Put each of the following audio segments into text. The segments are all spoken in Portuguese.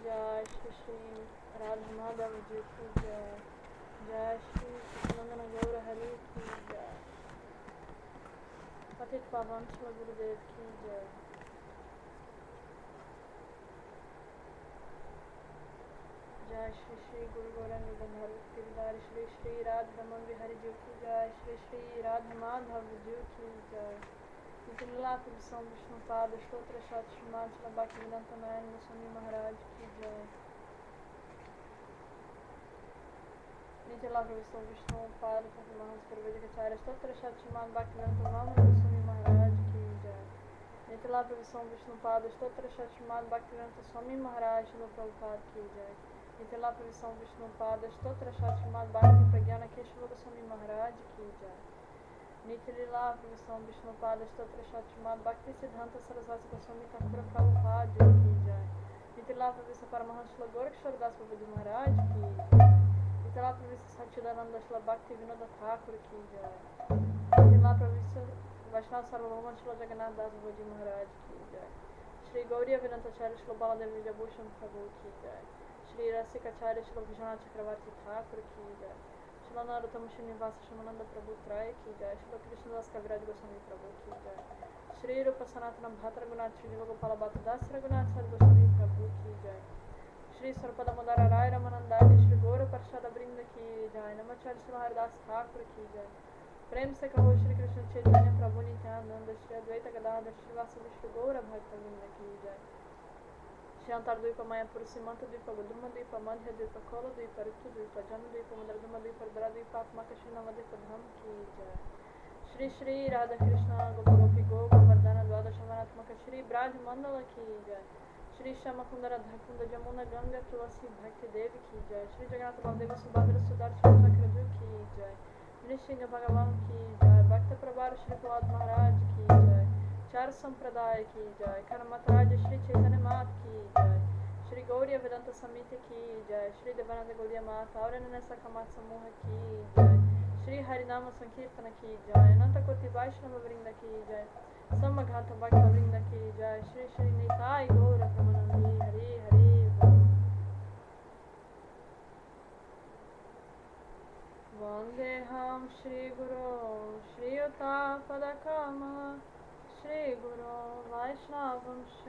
जय श्री श्री राधा माधव जी की जय। जय श्री सच्चिदानंद गौर हरि की जय। पतित पावन श्री गुरुदेव की जय। जय श्री श्री गुरु गौरांग गंधर्व गिरधारी श्री श्री राधा रमन बिहारी जी की जय। श्री श्री राधा माधव जी की जय। लीला विष्णुपाद स्त्रोत्र श्रीमान भक्तिवेदांत नारायण गोस्वामी महाराज की जय। नीचला विष्णुपाद महास्पर्वचार्य स्त्रोत्र श्रीमान भक्तिवेदांत नारायण गोस्वामी महाराज की जय। नीचला विष्णुपाद स्त्रोत्र श्रीमान भक्तिवेदांत स्वामी महाराज प्रभुपाद की जय। नीचला विष्णुपाद स्त्रोत्र श्रीमान भक्ति प्रज्ञान केशव गोस्वामी महाराज की जय। नीचलीला विष्णुपाद स्त्रोत्र श्रीमान भक्ति सिद्धांत सरस्वती गोस्वामी ठाकुर प्रभुपाद की जय। नीचला परमहंस गोरक्षर दास बाबा जी महाराज की जय। नीचला सच्चिदानंद भक्ति विनोद ठाकुर की जय। नीचला वैष्णव सार्वभौम जगन्नाथ दास बाबा जी महाराज की जय। श्री गौरी वेदांताचार्य श्री बालादेव विजयभूषण प्रभु की जय। श्री रसिकाचार्य श्री विश्वनाथ चक्रवर्ती ठाकुर की जय। श्री नरोत्तम श्रीनिवास श्रीमानंद प्रभु त्रय की जय। श्री कृष्णदास कविराज गोस्वामी प्रभु की जय। श्री रूप सनातन भात रघुनाथ श्री गोपाल दास रघुनाथ सर गोस्वामी प्रभु की जय। श्री सर्वपद मदार राय रमानंदाय श्री गौर प्रसाद वृंद की जय। नमाचार्य श्री हरिदास ठाकुर की जय। प्रेम से कहो श्री कृष्ण चैतन्य प्रभु नित्यानंद श्री अद्वैत गदाधर श्रीवासदि श्री गौर भक्त वृंद की जय। श्री अंतर्द्वीप मायापुर सीमांत द्वीप गुद्रुम द्वीप मध्य द्वीप खोल द्वीप ऋतु द्वीप जन द्वीप मदरदुम द्वीप द्वीपात्मक श्री नवद्वीप धाम की जय। श्री श्री राधा कृष्ण गोप गोपी गो गोवर्धन द्वादश वर्णात्मक श्री ब्राज मंडल की जय। श्री श्याम कुंदर धकुंद जमुना गंगा तुलसी भक्ति देव की जय। श्री जगन्नाथ बलदेव सुभद्र सुदर्शन चक्रजु की जय। नृसिंह भगवान की जय। भक्त प्रभार श्री प्रहलाद महाराज की जय। चार संप्रदाय की जय। कर्मत राज श्री चैतन्य मात की जय। श्री गौरी वेदांत समिति की जय। श्री देवानंद गौड़िया माता और अन्य समाज समूह की जय। श्री हरिनाम संकीर्तन की जय। अनंत कोटि वैष्णव वृंद की जय। समघात भक्त वृंद की जय। श्री श्री निताय गौर ब्रह्मानंदी हरि हरि बोल। वंदेहम श्री गुरु श्रीयुतापदकमलं श्री गुरु वैष्णवंश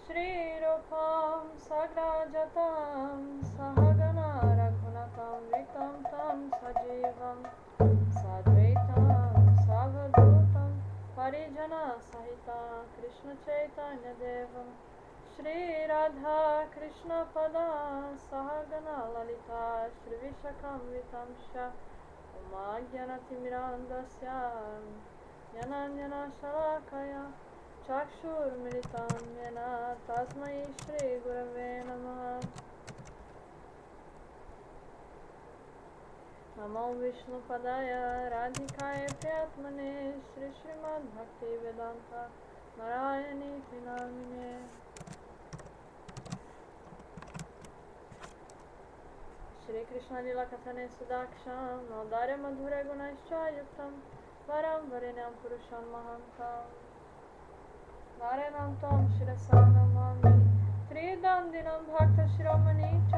श्रीरूपं सग्राजतं सहगना रघुनाथं वितं तं सजीवं साद्वैतं सावधूतं परिजनसहितं कृष्ण चैतन्य देवं श्री राधा कृष्ण पदा सहगना ललिता श्री विशाखान्वितं च उमा ज्ञानतिमिरान्धस्य ज्ञानाञ्जनशलाकया चक्षुर्मिलितं येन तस्मै श्री गुरवे नमः। नमो विष्णुपदाय राधिकाय प्रियात्मने श्री श्रीमद्भक्तिवेदान्त नारायणीति नामिने। श्री कृष्ण लीला कथने सुदाक्षं नौदार्य मधुर गुणश्च युक्तं वरं वरेण्यं पुरुषं महान्तं नारायणं तं शिरसा नमामि। त्रिदण्डिनं भक्तशिरोमणि च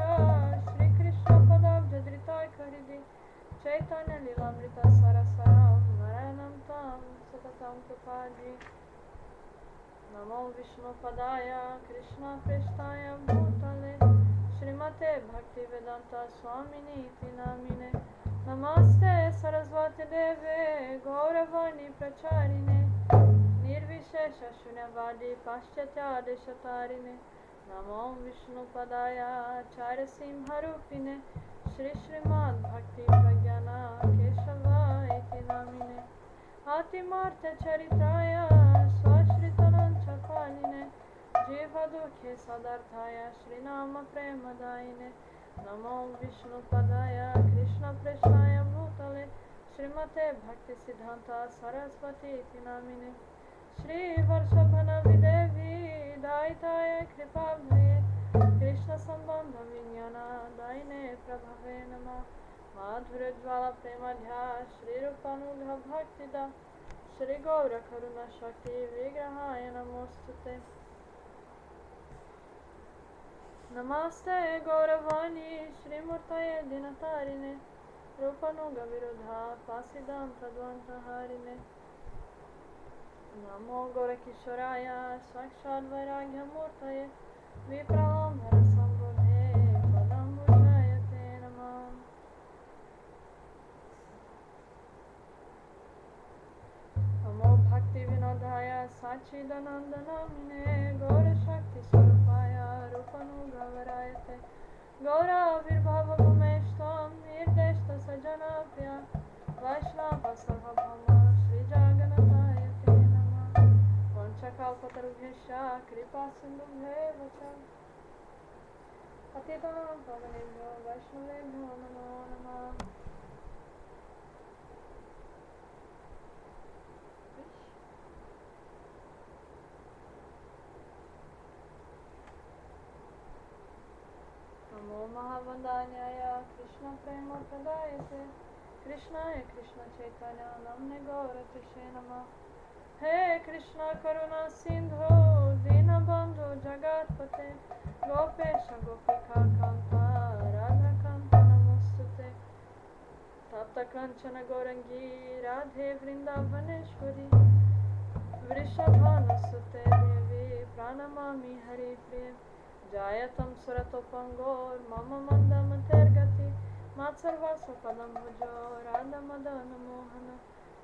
श्रीकृष्णपदाब्जधृताय चैतन्य लीलामृत सरसरं नारायणं तं सततं कृपाजी। नमो विष्णुपदाय कृष्णप्रेष्ठाय भूतले श्रीमते भक्तिवेदांत स्वामिनीति नामिने। नमस्ते सरस्वती देवे गौरवाणी प्रचारिणे निर्विशेष शून्यवादी पाश्चात्यादेशतारिणे। नमो विष्णुपदाय आचार्य सिंहरूपिणे श्री श्रीमद्भक्ति प्रज्ञान केशवाय नामिने। अतिमार्थचरित्राय स्वश्रितनंचपालिने जीवदुःखे सदार्थाय श्रीनाम प्रेमदायिने। नमो विष्णुपदाय कृष्णप्रेष्ठाय भूतले श्रीमते भक्ति सिद्धांत सरस्वती नामिने। श्री वर्षभनविदेवी दायिताय कृपाब्धये कृष्ण संबंध विज्ञान दायिने प्रभवे नमः। माधुर्यज्वाला प्रेमध्या श्रीरूपानुग्रह भक्तिदा श्री गौर करुणा शक्ति विग्रहाय नमोस्तुते। Namaste Gauravani Shri Murtaye Dinatarine Rupanuga Virodha Pasidanta Dvanta Harine Namo Gaurakishoraya Sakshad Vairagya Murtaye Viprambara Sambodhe Padambujayate Namam Namo Bhakti Vinodaya Sachidanandanamine Gaura Shakti Swarupaya Rupanuga Varayate Gaura Virbhava Gumeshtam Nirdeshta Sajana Priya Vaishnava Sarvabhama Sri Jagannathaya Te Namah Vanchakalpatarubhyasya Kripa Sindhubheva Cha Patitanam Pavanebhyo Vaishnavebhyo Namo Namah Namo Mahavandanyaya Krishna Prema Pradayate Krishnaya Krishna Chaitanya Namne Gaura Krishe Namah He Krishna Karuna Sindhu Dinabandhu Jagatpate Gopesha Gopika Kanta Radha Kanta Namostute Tapta Kanchana Gaurangi Radhe Vrindavaneshwari Vrishabhana Sute Devi Pranamami Hari Priya Jayatam Suratopangor Mama Mandam Tergati Matsarvasa Padam Bhujo Radha Madana Mohana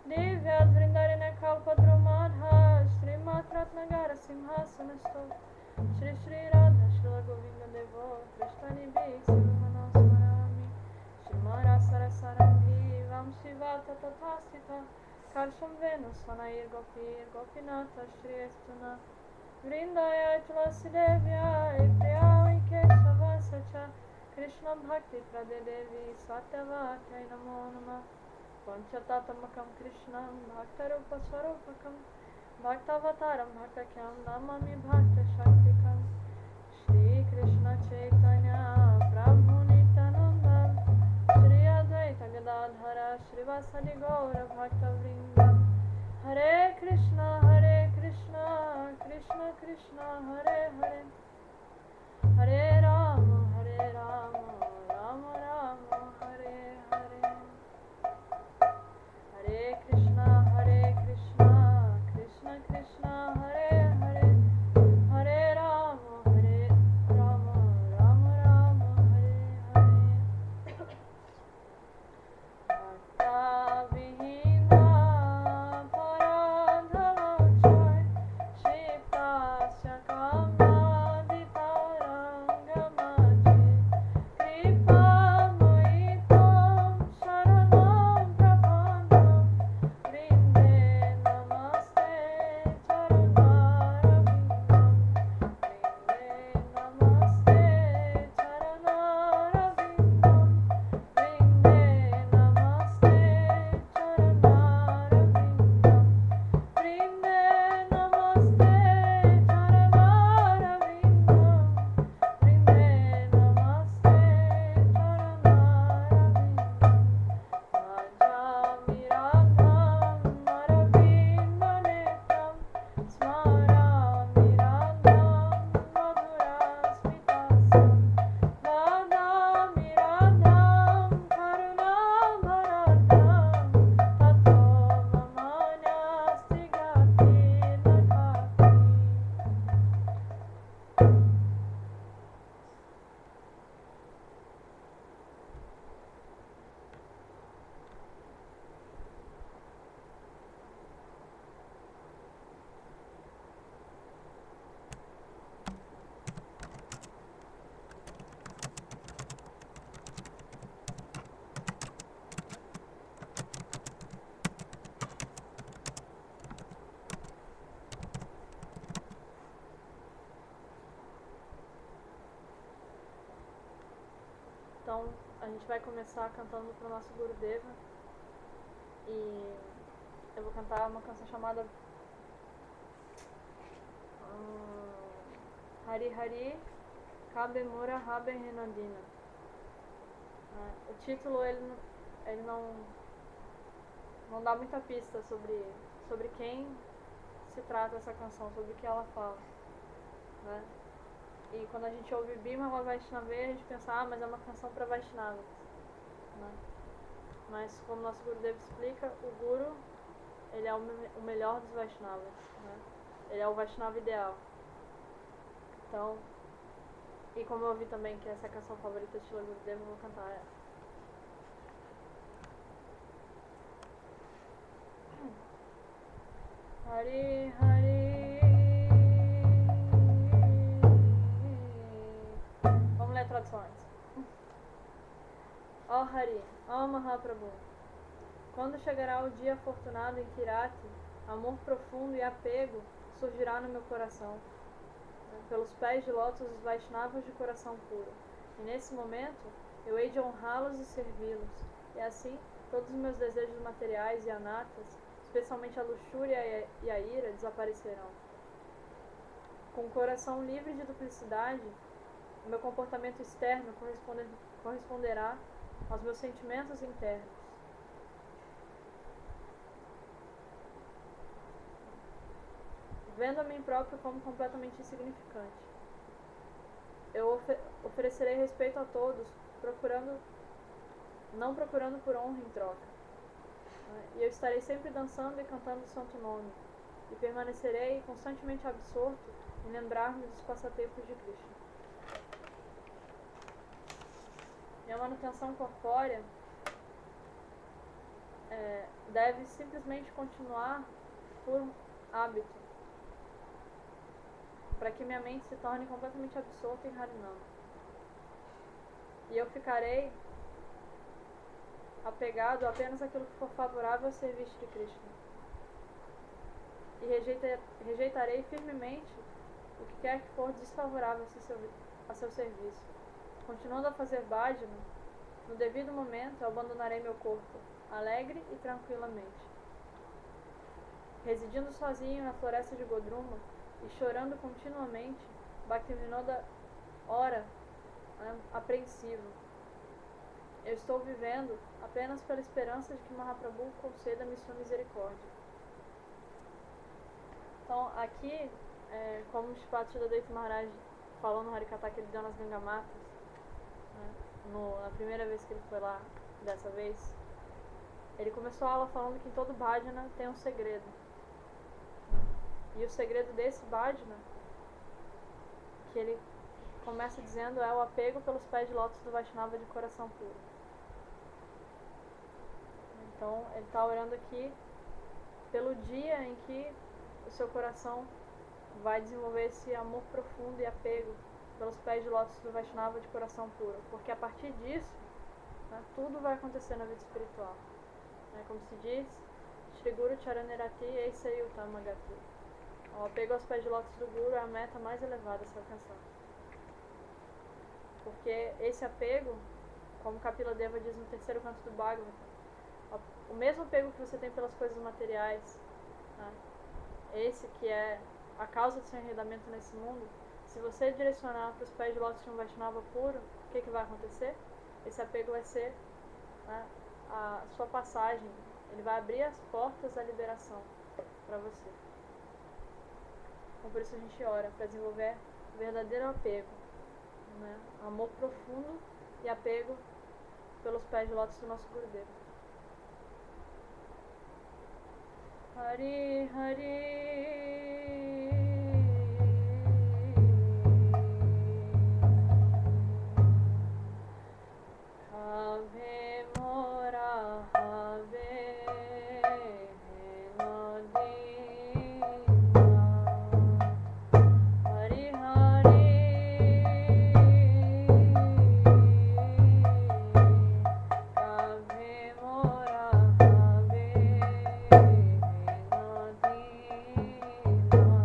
Divyad Vrindarine Kalpadrumadha Shri Matratnagara Simhasanasto Shri Shri Radha Shri Govinda Devo Krishtani Bhikshivamana Smarami Shrimara Sarasarambhi Vamshivata Tathasita Karsham Venu Sanair Gopir Gopinata Shri Estuna Vrindaya Tulasi Devya Priyai Keshava Sacha Krishna Bhakti Prade Devi Satyavati Namo Namah Panchatattamakam Krishnam Bhaktarupa Swarupakam Bhaktavataram Bhaktakyam Namami Bhakta Shaktikam Shri Krishna Chaitanya Prabhu Nityananda Shri Advaita Gadadhara Srivasadi Gaura Bhakta Vrinda Hare Krishna Krishna Krishna Hare Hare Hare Rama Rama Rama Hare Hare Hare Krishna Krishna Krishna Hare Hare Hare Rama Rama Rama Hare Hare Bhakta Vihina Paradhavachai Shiptasya Kamadita Rangamaji Kripa Maitam Sharanam Prabhanam Vrinde Namaste Charanarabindam Vrinde Namaste Charanarabindam Vrinde Namaste Charanarabindam Vrinde Namaste Charanarabindam Vrinde Namaste Charanarabindam Bhajami Radham Aravinda Netram Smarami Radham Madhura Smitasam Dadami Radham Karunabharadham Tato Mamanyasti Gati Lakati Então, a gente vai começar cantando pro nosso Gurudeva. E eu vou cantar uma canção chamada Hari Hari Kabe Mura Habe Renandina. O título ele não dá muita pista sobre quem se trata essa canção, sobre o que ela fala, né? E quando a gente ouve Bhima Vaishnava, a gente pensa, mas é uma canção para Vaishnavas, né? Mas como nosso Gurudev explica, o Guru, ele é o melhor dos Vaishnavas, né? Ele é o Vaishnava ideal. Então, e como eu ouvi também que essa é a canção favorita de Shila Gurudev, eu vou cantar ela. Hari Hari. Vamos ler a tradução antes. Ó Hari, ó Mahaprabhu, quando chegará o dia afortunado em que Irati, amor profundo e apego surgirá no meu coração, né, pelos pés de lótus dos Vaishnavas de coração puro. E nesse momento eu hei de honrá-los e servi-los, e assim todos os meus desejos materiais e anatas, especialmente a luxúria e a ira, desaparecerão. Com o coração livre de duplicidade, o meu comportamento externo corresponderá aos meus sentimentos internos. Vendo a mim próprio como completamente insignificante, eu oferecerei respeito a todos, não procurando por honra em troca. E eu estarei sempre dançando e cantando o santo nome, e permanecerei constantemente absorto em lembrar-me dos passatempos de Krishna. Minha manutenção corpórea deve simplesmente continuar por hábito, para que minha mente se torne completamente absorta em Harinam. E eu ficarei apegado apenas àquilo que for favorável ao serviço de Krishna. E rejeitarei firmemente o que quer que for desfavorável a seu serviço. Continuando a fazer bhajana, no devido momento eu abandonarei meu corpo, alegre e tranquilamente. Residindo sozinho na floresta de Godruma e chorando continuamente, Bhaktivinoda ora, apreensivo. Eu estou vivendo apenas pela esperança de que Mahaprabhu conceda-me sua misericórdia. Então, aqui, como o Shripat Sridhar Maharaj falou no Harikatha que ele deu nas Gangamatas, né, na primeira vez que ele foi lá, dessa vez, ele começou a aula falando que em todo bhajana tem um segredo. E o segredo desse bhajana, que ele começa dizendo, é o apego pelos pés de lótus do Vaishnava de coração puro. Então, ele está orando aqui pelo dia em que o seu coração vai desenvolver esse amor profundo e apego pelos pés de lótus do Vaishnava de coração puro. Porque a partir disso, né, tudo vai acontecer na vida espiritual. Como se diz, Shri Guru Charanirati Eisai Uttamagati. O apego aos pés de lótus do Guru é a meta mais elevada a se alcançar. Porque esse apego, como Kapila Deva diz no terceiro canto do Bhagavatam, o mesmo apego que você tem pelas coisas materiais, né, esse que é a causa do seu enredamento nesse mundo, se você direcionar para os pés de lótus de um Vaishnava puro, o que vai acontecer? Esse apego vai ser, né, a sua passagem, ele vai abrir as portas da liberação para você. Então, por isso a gente ora, para desenvolver verdadeiro apego, né, amor profundo e apego pelos pés de lótus do nosso Gurudev. Hari Hari. Ave mora ave Madina. Hari Hari. Ave mora ave Madina.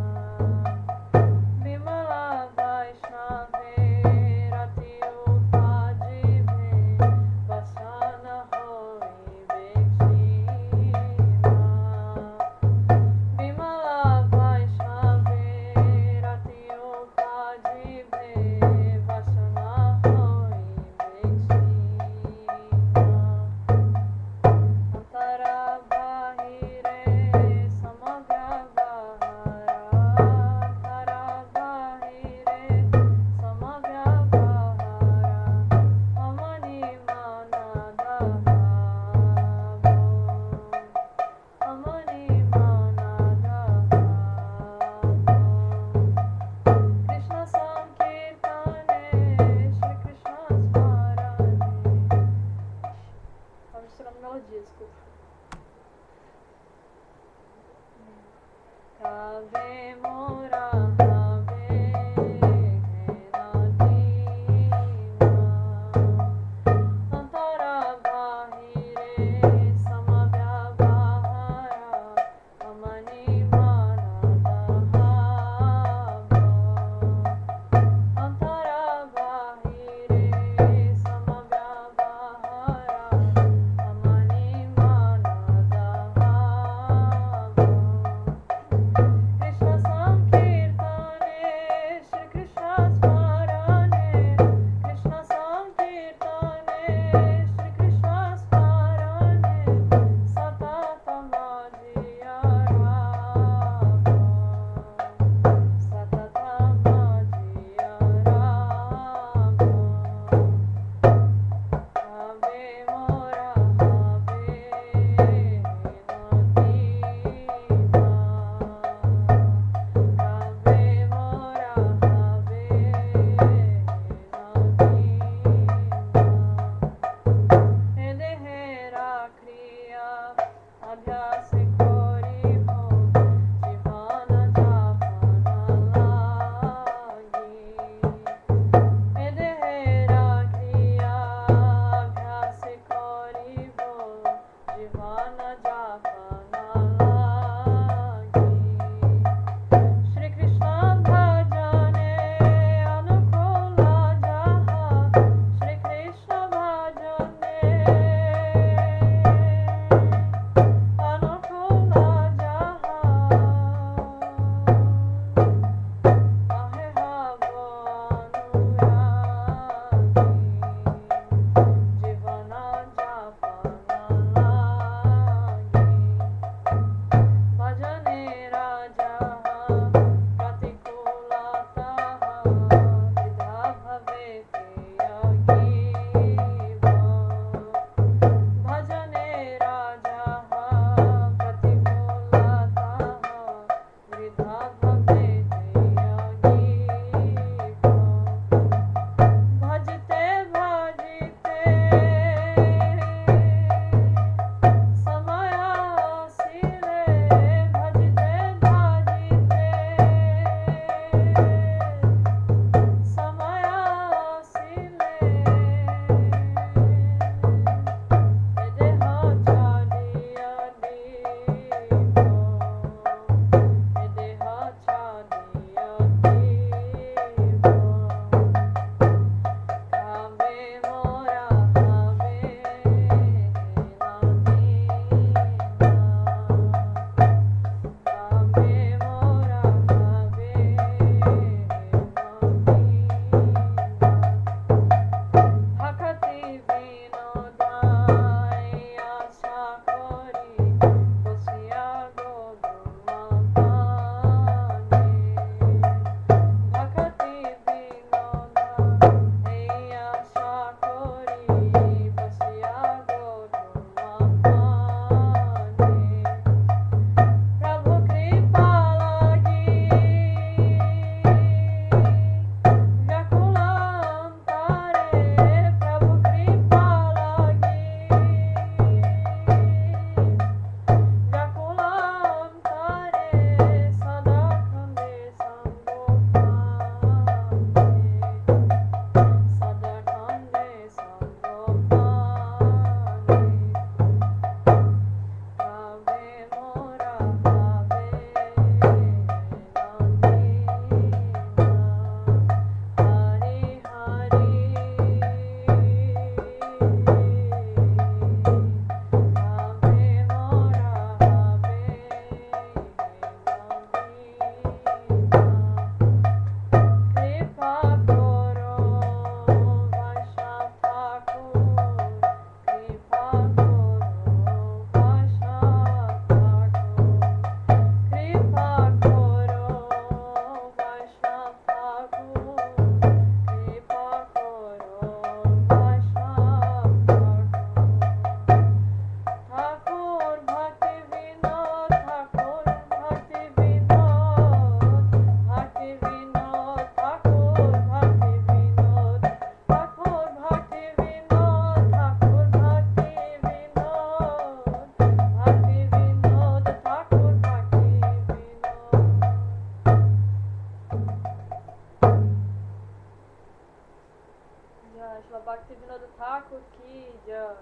Bhaktivinoda Thakur ki jai.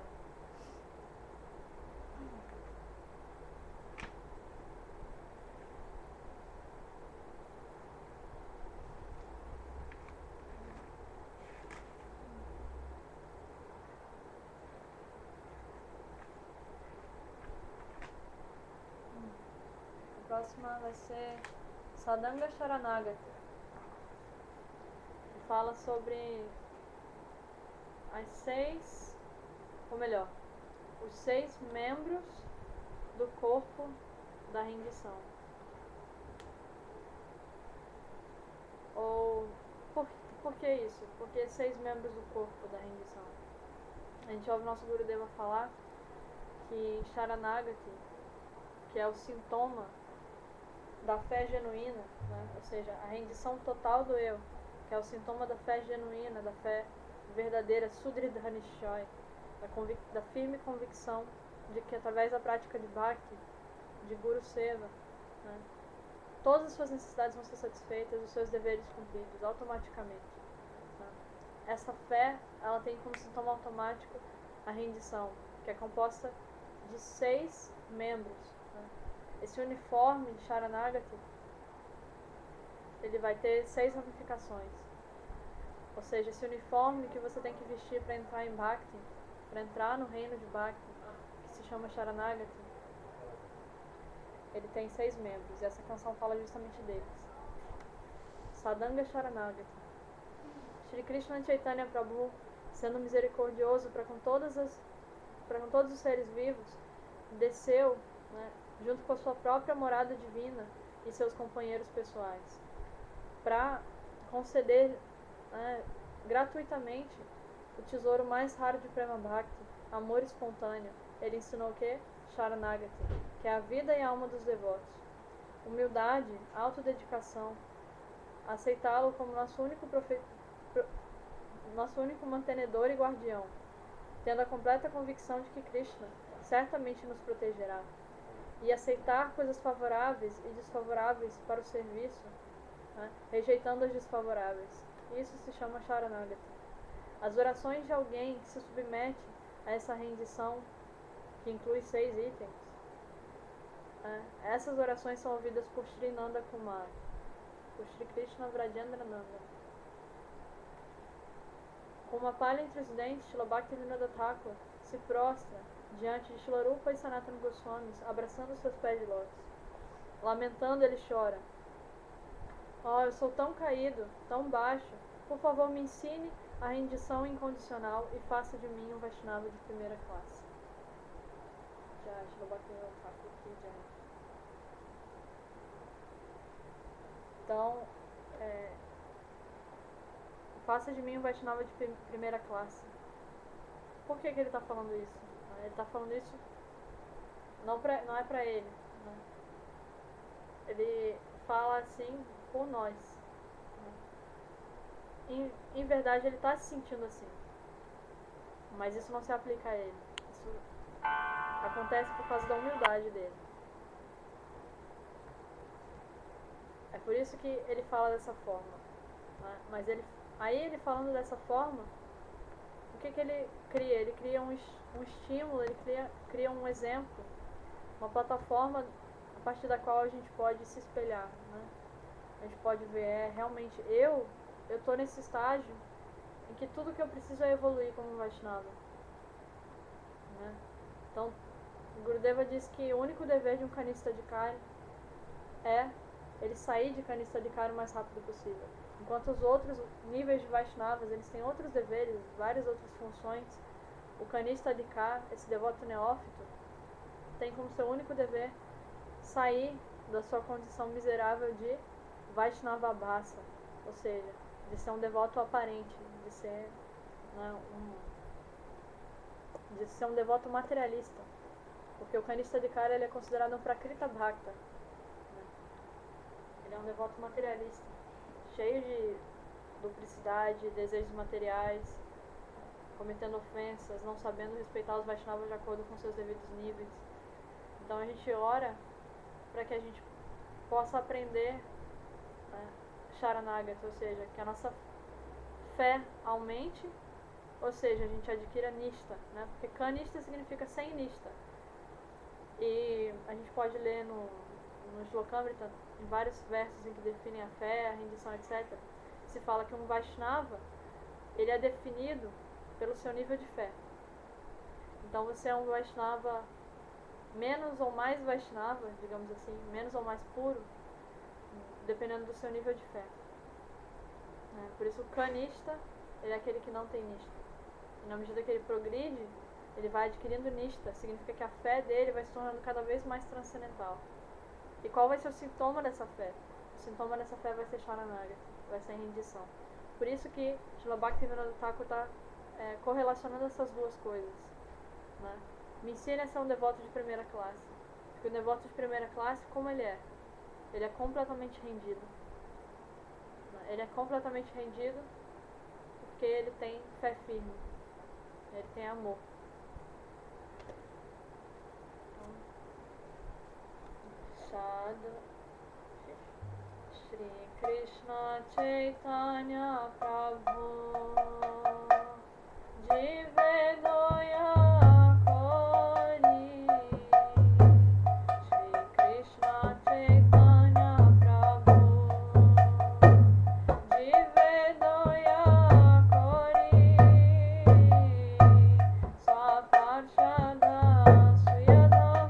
A próxima vai ser Sadanga Sharanagati. Fala sobre as 6, ou melhor, os 6 membros do corpo da rendição. Ou por que isso? Porque 6 membros do corpo da rendição. A gente ouve o nosso Gurudeva falar que Sharanagati, que é o sintoma da fé genuína, né? Ou seja, a rendição total do eu, que é o sintoma da fé genuína, da fé verdadeira, Sudridha Nishchaya, da firme convicção de que através da prática de Bhakti, de Guru Seva, né, todas as suas necessidades vão ser satisfeitas, os seus deveres cumpridos automaticamente. Né. Essa fé, ela tem como sintoma automático a rendição, que é composta de 6 membros. Né. Esse uniforme de Sharanagati, ele vai ter 6 ramificações. Ou seja, esse uniforme que você tem que vestir para entrar em Bhakti, para entrar no reino de Bhakti, que se chama Sharanagati, ele tem 6 membros, e essa canção fala justamente deles. Sadanga Sharanagati. Shri Krishna Chaitanya Prabhu, sendo misericordioso para com todos os seres vivos, desceu, né, junto com a sua própria morada divina e seus companheiros pessoais, para conceder, né, gratuitamente o tesouro mais raro de Prema Bhakti, amor espontâneo. Ele ensinou o que? Sharanagati, que é a vida e a alma dos devotos. Humildade, autodedicação, aceitá-lo como nosso único mantenedor e guardião, tendo a completa convicção de que Krishna certamente nos protegerá, e aceitar coisas favoráveis e desfavoráveis para o serviço, né, rejeitando as desfavoráveis. Isso se chama Sharanagati. As orações de alguém que se submete a essa rendição, que inclui 6 itens, né, essas orações são ouvidas por Sri Nanda Kumar, por Sri Krishna Vrajendra Nanda. Com uma palha entre os dentes, Srila Bhaktivinoda Thakur se prostra diante de Srila Rupa e Sanatana Goswamis, abraçando seus pés de lótus. Lamentando, ele chora: "Oh, eu sou tão caído, tão baixo. Por favor, me ensine a rendição incondicional e faça de mim um Vaishnava de primeira classe." Já, Srila Bhaktivinoda Thakur aqui já. Então, faça de mim um Vaishnava de primeira classe. Por que ele está falando isso? Ele está falando isso não é para ele. Né? Ele fala assim por nós. Né? Em verdade, ele está se sentindo assim. Mas isso não se aplica a ele. Isso acontece por causa da humildade dele. É por isso que ele fala dessa forma. Né? Mas ele falando dessa forma, o que ele cria? Ele cria um estímulo, ele cria um exemplo, uma plataforma a partir da qual a gente pode se espelhar. Né? A gente pode ver, realmente, eu estou nesse estágio em que tudo que eu preciso é evoluir como um Vaishnava. Né? Então, Gurudeva diz que o único dever de um canista de Kari é ele sair de canista de Kari o mais rápido possível. Enquanto os outros níveis de Vaishnavas, eles têm outros deveres, várias outras funções, o canista de Kari, esse devoto neófito, tem como seu único dever sair da sua condição miserável de Vaishnava Bhasa, ou seja, de ser um devoto aparente, de ser, né, um devoto materialista, porque o canista de Kari, ele é considerado um Prakrita Bhakta, né? Ele é um devoto materialista, cheio de duplicidade, desejos materiais, cometendo ofensas, não sabendo respeitar os Vaishnavas de acordo com seus devidos níveis. Então a gente ora para que a gente possa aprender, né, Sharanagati, ou seja, que a nossa fé aumente Ou seja, a gente adquire a nista, né? Porque kanista significa sem nista. E a gente pode ler no Shlokamrita, em vários versos em que definem a fé, a rendição, etc. Se fala que um Vaishnava, ele é definido pelo seu nível de fé. Então você é um Vaishnava menos ou mais Vaishnava, digamos assim, menos ou mais puro, dependendo do seu nível de fé. Por isso o kanista, ele é aquele que não tem nista. E na medida que ele progride, ele vai adquirindo nista, significa que a fé dele vai se tornando cada vez mais transcendental. E qual vai ser o sintoma dessa fé? O sintoma dessa fé vai ser Sharanagati, vai ser rendição. Por isso que Srila Bhaktivinoda Thakur está correlacionando essas duas coisas. Né? Me ensine a ser um devoto de primeira classe. Porque o devoto de primeira classe, como ele é? Ele é completamente rendido. Ele é completamente rendido porque ele tem fé firme. Ele tem amor. Sadhu Shri Krishna Chaitanya Prabhu Jivedoya Kori Shri Krishna Chaitanya Prabhu Jivedoya Kori Swaparshada Prema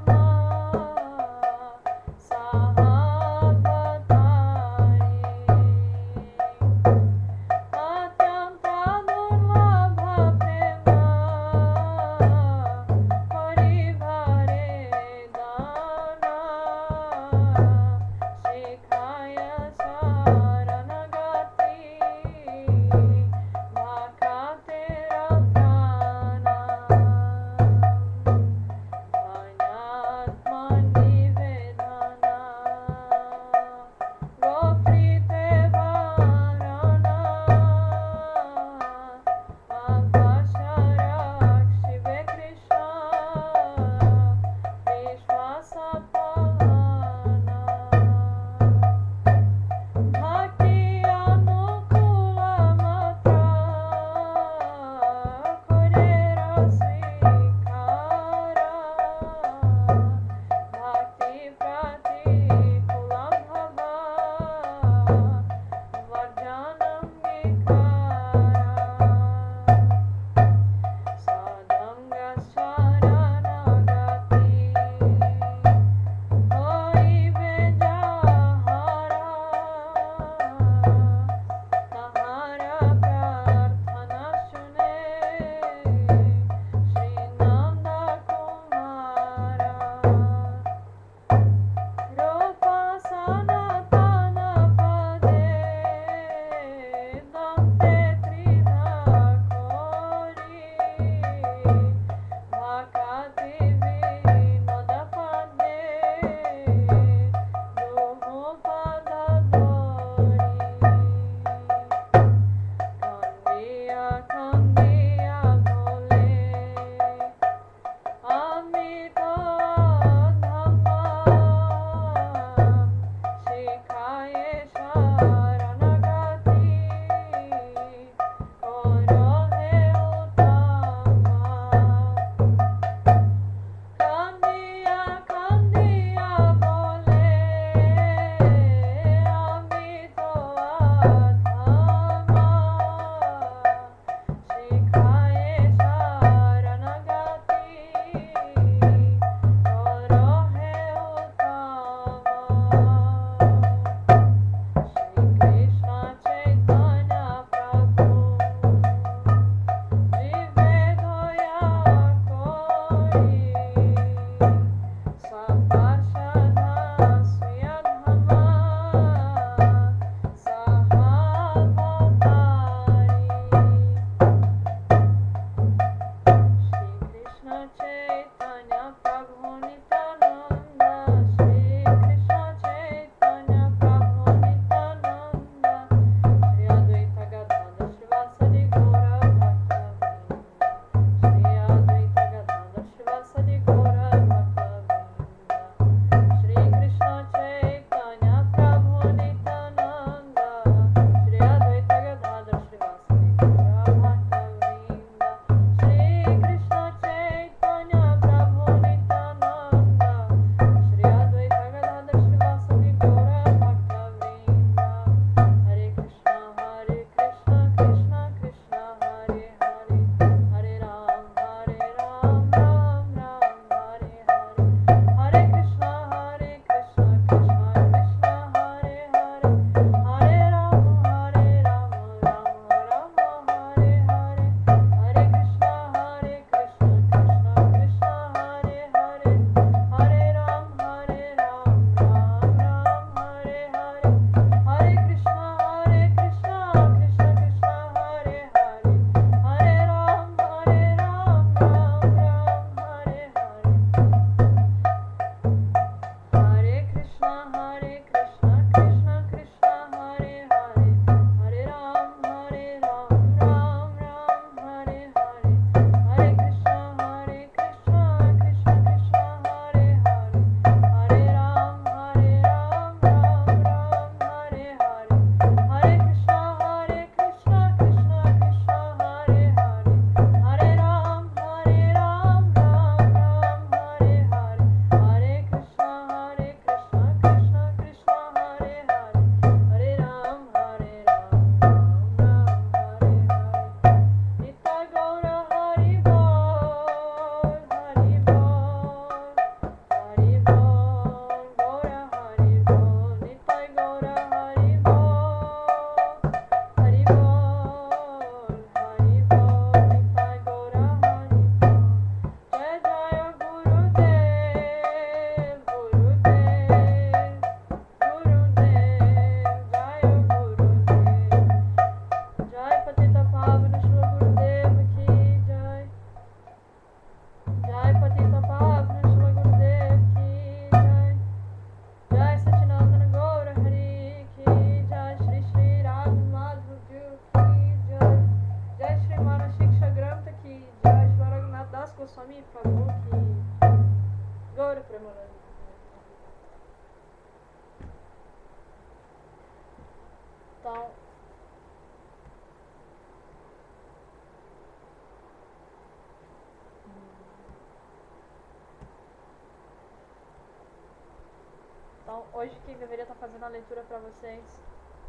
hoje quem deveria estar fazendo a leitura para vocês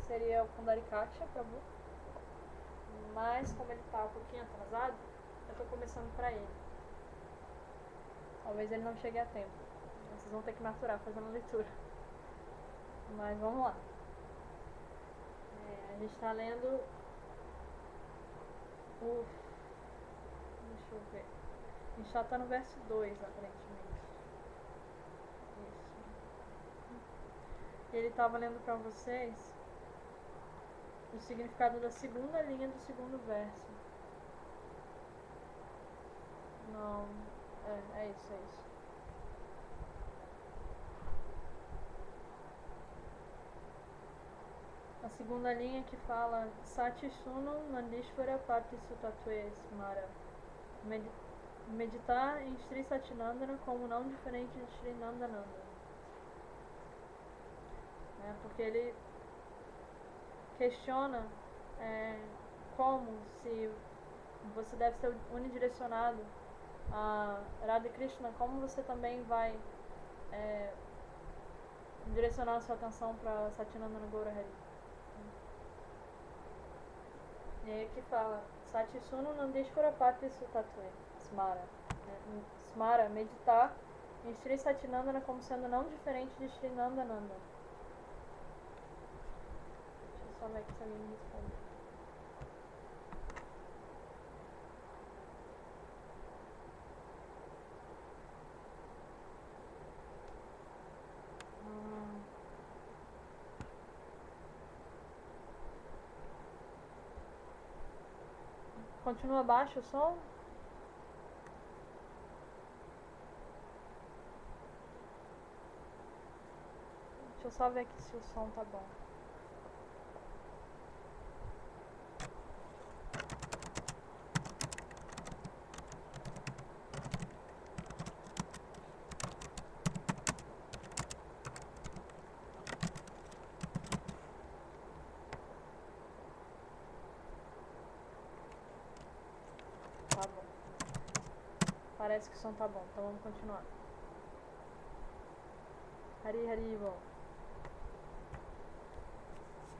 seria o Pundarikaksha Prabhu, mas como ele está um pouquinho atrasado, eu estou começando para ele. Talvez ele não chegue a tempo, vocês vão ter que me aturar fazendo a leitura, mas vamos lá. A gente está lendo o... deixa eu ver, a gente já está no verso 2 aparentemente. Isso. E ele estava lendo para vocês o significado da segunda linha do segundo verso. Não, é isso. A segunda linha que fala Sati Sunu Nandishvara Pati Sutatve Smara. Meditar em Sri Satinandana como não diferente de Sri Nandananda. Porque ele questiona como se você deve ser unidirecionado a Radha Krishna, como você também vai direcionar a sua atenção para Satinandana Gaurahari. E aí que fala Sati Sunu Nandishvara Pati Sutatve Smara. Smara, meditar em Sri Satinandana como sendo não diferente de Sri Nandananda. Deixa eu só ver aqui se alguém me responde. Continua baixo o som? Deixa eu só ver aqui se o som tá bom. Tá bom. Parece que o som tá bom, então vamos continuar. Hari Hari Bom.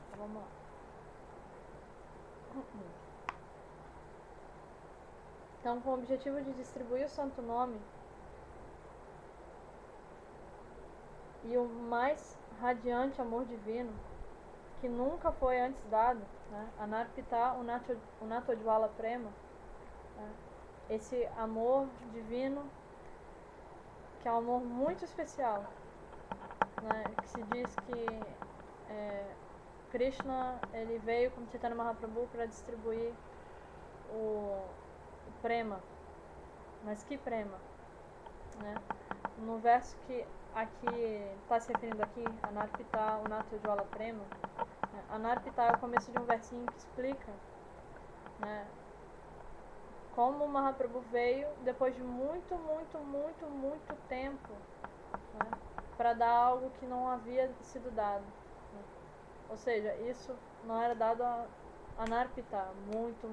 Então vamos lá. Então, com o objetivo de distribuir o santo nome e o mais radiante amor divino, que nunca foi antes dado, Anarpita Unatodvala Prema, esse amor divino, que é um amor muito especial, que se diz que Krishna ele veio como Chaitanya Mahaprabhu para distribuir o prema. Mas que prema? No verso que aqui está se referindo aqui, Anarpita Unatodvala Prema, Anarpita é o começo de um versinho que explica como o Mahaprabhu veio depois de muito tempo para dar algo que não havia sido dado. Ou seja, isso não era dado a Anarpita muito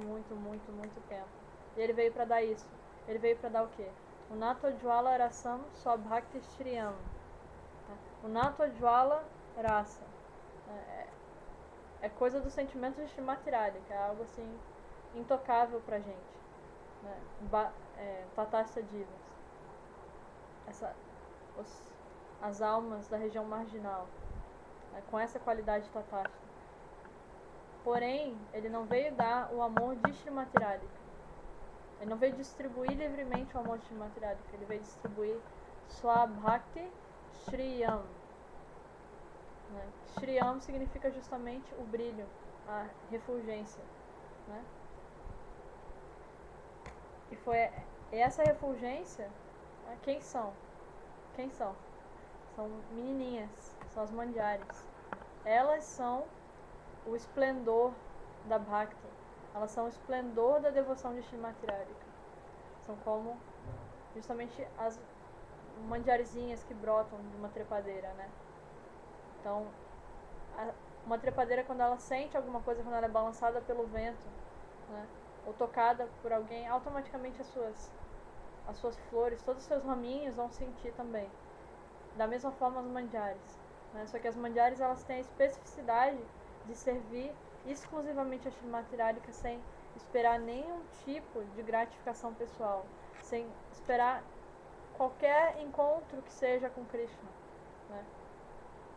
tempo. E ele veio para dar isso. Ele veio para dar o quê? O Natodjvala Rasam Swabhakti Shriyam. O Natodjvala Rasa é coisa do sentimento de Srimati Radhika, é algo assim intocável pra gente. Tatasta Divas. As almas da região marginal, com essa qualidade tatasta. Porém, ele não veio dar o amor de Srimati Radhika. Ele não veio distribuir livremente o amor de Srimati Radhika. Ele veio distribuir Swabhakti Shriyam. Shriyam significa justamente o brilho, a refulgência. E foi essa refulgência. Quem são? São menininhas, são as Mandjaris. Elas são o esplendor da Bhakti. Elas são o esplendor da devoção de Srimati Radhika. São como justamente as mandjarizinhas que brotam de uma trepadeira, Então, uma trepadeira, quando ela sente alguma coisa, quando ela é balançada pelo vento, ou tocada por alguém, automaticamente as suas flores, todos os seus raminhos vão sentir também. Da mesma forma as mandjaris. né? Só que as Mandjaris, elas têm a especificidade de servir exclusivamente a Srimati Radhika sem esperar nenhum tipo de gratificação pessoal, sem esperar qualquer encontro que seja com Krishna, né?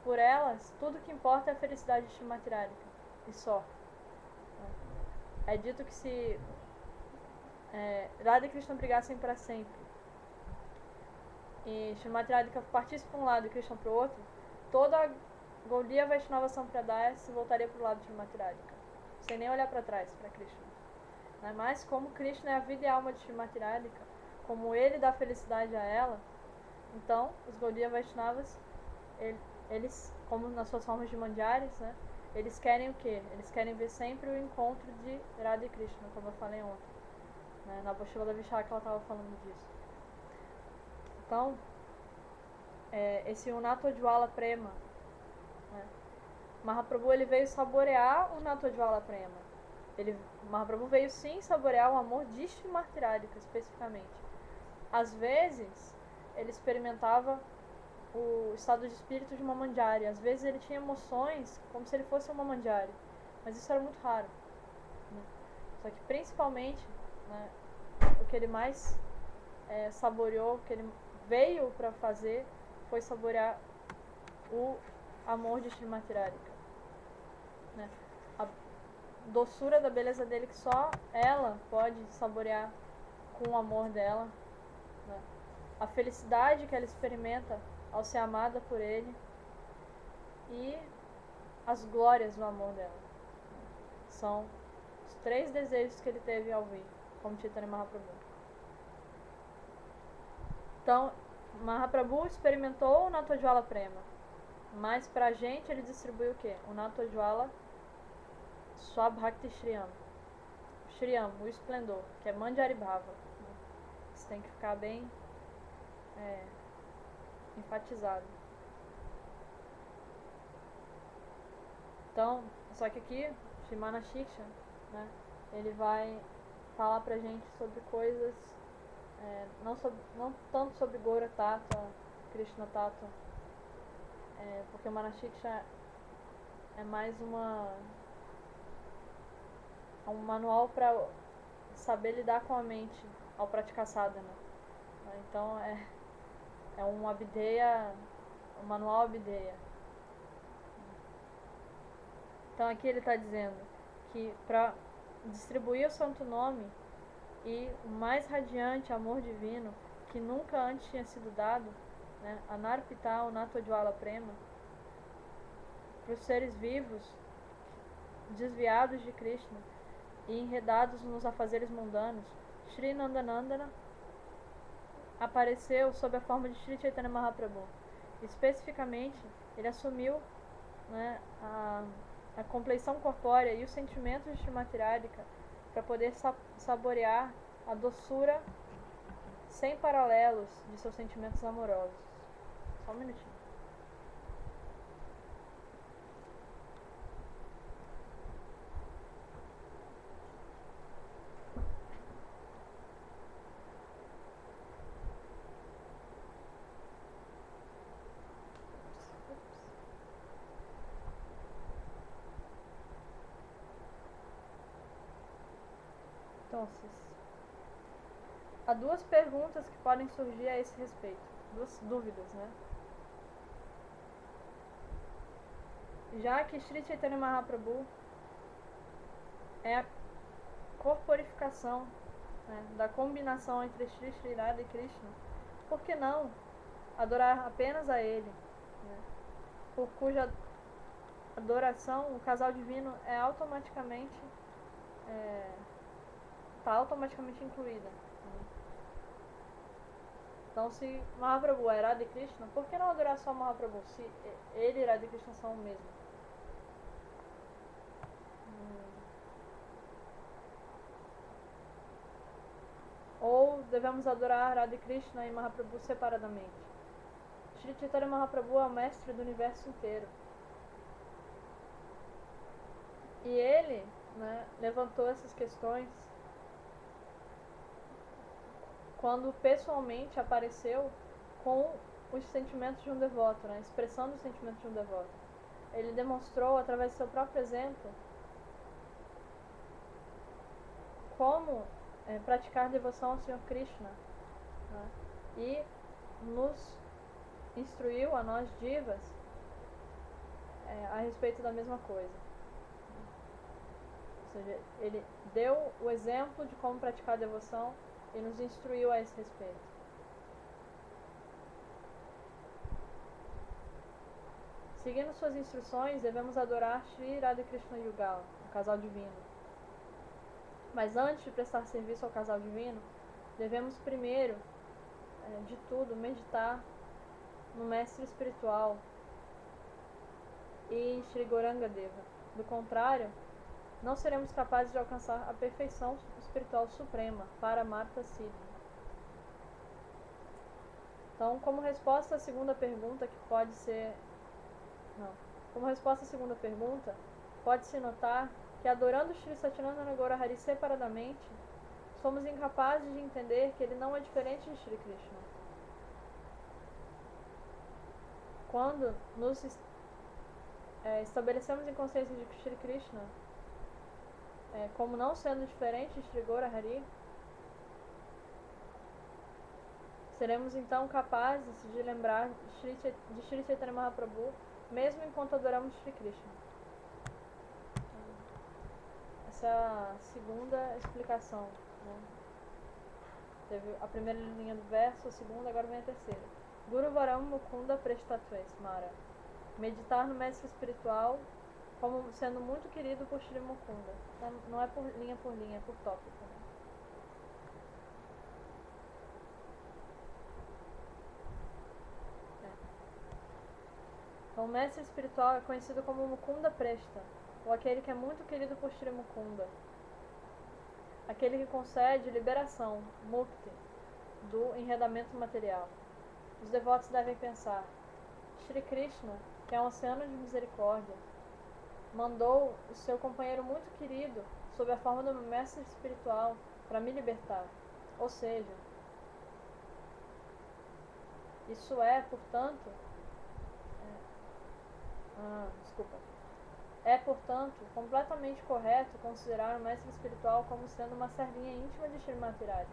Por elas, tudo que importa é a felicidade de Srimati Radhika, e só, né? É dito que se Radha e Krishna brigassem para sempre e Srimati Radhika partisse para um lado e Krishna para o outro, toda a Gaudiya Vaishnava Sampradaya se voltaria para o lado de Srimati Radhika, sem nem olhar para trás, para Krishna, né? Mas como Krishna é a vida e a alma de Srimati Radhika, como ele dá felicidade a ela, então os Gaudiya Vaishnavas, eles, como nas suas formas de Mandjaris, né, eles querem o quê? Eles querem ver sempre o encontro de Radha e Krishna, como eu falei ontem, né? Na apostila da Vishaka ela estava falando disso. Então, esse Unatodjwala Prema, né? Mahaprabhu, ele veio saborear o Unatodjwala Prema. Mahaprabhu veio sim saborear o amor de Srimati Radhika especificamente. Às vezes, ele experimentava o estado de espírito de uma Mandjari. Às vezes ele tinha emoções como se ele fosse uma Mandjari, mas isso era muito raro, né? Só que principalmente, né, o que ele mais saboreou, o que ele veio para fazer, foi saborear o amor de Srimati Radhika, né? A doçura da beleza dele que só ela pode saborear com o amor dela, né? A felicidade que ela experimenta ao ser amada por ele e as glórias do amor dela. São os 3 desejos que ele teve ao vir, como Chaitanya Mahaprabhu. Então, Mahaprabhu experimentou o Natodjwala Prema, mas pra gente ele distribuiu o quê? O Natodjwala Swabhakti Shriyam. Shriyam, o esplendor, que é Manjari Bhava. Isso tem que ficar bem enfatizado. Então, só que aqui, Shrimana Shiksha, né, ele vai falar pra gente sobre coisas, não tanto sobre Gaura Tattva, Krishna Tattva, porque o Manashiksha é mais um manual para saber lidar com a mente ao praticar sadhana. Então é um Abhideya, um manual Abhideya. Então aqui ele está dizendo que para distribuir o santo nome e o mais radiante amor divino que nunca antes tinha sido dado, né, Anarpita Unatodjwala Prema, para os seres vivos desviados de Krishna e enredados nos afazeres mundanos, Shri Nandanandana apareceu sob a forma de Shri Chaitanya Mahaprabhu. Especificamente, ele assumiu, né, a compleição corpórea e os sentimentos de Srimati Radhika para poder saborear a doçura sem paralelos de seus sentimentos amorosos. Só um minutinho. Então, há 2 perguntas que podem surgir a esse respeito, 2 dúvidas, né? Já que Shri Chaitanya Mahaprabhu é a corporificação, né, da combinação entre Shri Shri Radha e Krishna, por que não adorar apenas a ele, né? Por cuja adoração o casal divino é automaticamente está automaticamente incluída. Então, se Mahaprabhu é Radha e Krishna, por que não adorar só Mahaprabhu, se ele e Radha e Krishna são o mesmo? Ou devemos adorar Radha e Krishna e Mahaprabhu separadamente? Shri Chaitanya Mahaprabhu é o mestre do universo inteiro. E ele, né, levantou essas questões quando pessoalmente apareceu com os sentimentos de um devoto, né? Expressando os sentimentos de um devoto. Ele demonstrou, através do seu próprio exemplo, como praticar devoção ao Senhor Krishna, né? E nos instruiu, a nós divas, a respeito da mesma coisa. Ou seja, ele deu o exemplo de como praticar a devoção e nos instruiu a esse respeito. Seguindo suas instruções, devemos adorar Shri Radha Krishna Yugal, o casal divino. Mas antes de prestar serviço ao casal divino, devemos primeiro, de tudo, meditar no mestre espiritual e em Shri Gauranga Deva. Do contrário, não seremos capazes de alcançar a perfeição espiritual suprema para Martha Siddhi. Então, como resposta à segunda pergunta, pode-se notar que, adorando Shri Satyananda Gaurahari separadamente, somos incapazes de entender que ele não é diferente de Shri Krishna. Quando nos estabelecemos em consciência de Shri Krishna como não sendo diferente de Shri Gaurahari, seremos então capazes de lembrar de Shri Chaitanya Mahaprabhu, mesmo enquanto adoramos Shri Krishna. Essa é a segunda explicação, né? Teve a primeira linha do verso, a segunda, agora vem a terceira. Guru Varam Mukunda Prestatve Smara. Meditar no mestre espiritual como sendo muito querido por Shri Mukunda. Não é por linha, é por tópico, né? Então, o mestre espiritual é conhecido como Mukunda Presta, ou aquele que é muito querido por Shri Mukunda, aquele que concede liberação, mukti, do enredamento material. Os devotos devem pensar: Shri Krishna, que é um oceano de misericórdia, mandou o seu companheiro muito querido, sob a forma do mestre espiritual, para me libertar. Ou seja, isso é, portanto, completamente correto considerar o mestre espiritual como sendo uma servinha íntima de Srimati Radhika.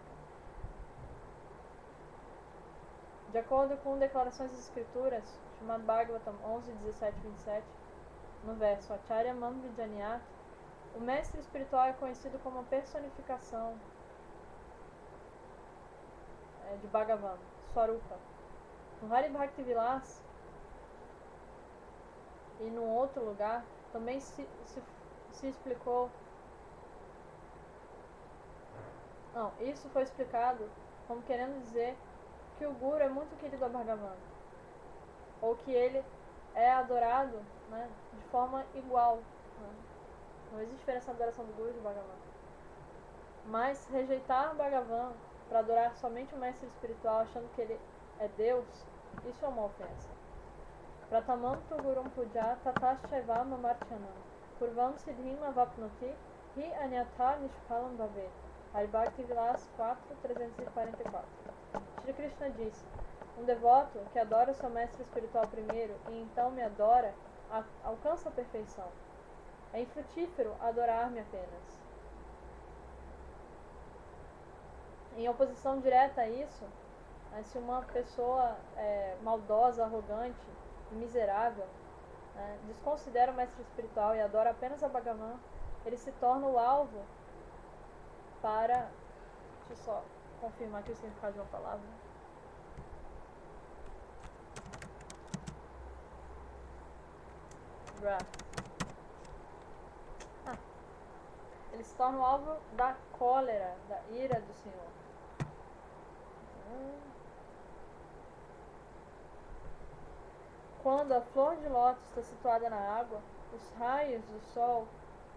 De acordo com declarações das escrituras, Srimad Bhagavatam 11, 17 e 27, no verso Acharya Mam Vijnanayat, o mestre espiritual é conhecido como a personificação de Bhagavan, Swarupa. No Hari Bhakti Vilas e num outro lugar, também se explicou. Não, isso foi explicado como querendo dizer que o Guru é muito querido a Bhagavan, ou que ele é adorado, né, de forma igual. Né? Não existe diferença na adoração do Guru e do Bhagavan. Mas rejeitar Bhagavan para adorar somente o mestre espiritual, achando que ele é Deus, isso é uma ofensa. Pratamam tu gurum puja tatashaiva mamarchanam purvam siddhim avapnoti hi anyatha nishpalam bhavet. Hari Bhakti Vilas 4, 344. Shri Krishna disse: um devoto que adora o seu mestre espiritual primeiro e então me adora, alcança a perfeição. É infrutífero adorar-me apenas. Em oposição direta a isso, se uma pessoa maldosa, arrogante, miserável, desconsidera o mestre espiritual e adora apenas a Bhagavan, ele se torna o alvo para... Deixa eu só confirmar aqui o significado de uma palavra. Ele se torna o alvo da cólera, da ira do Senhor. Quando a flor de lótus está situada na água, os raios do sol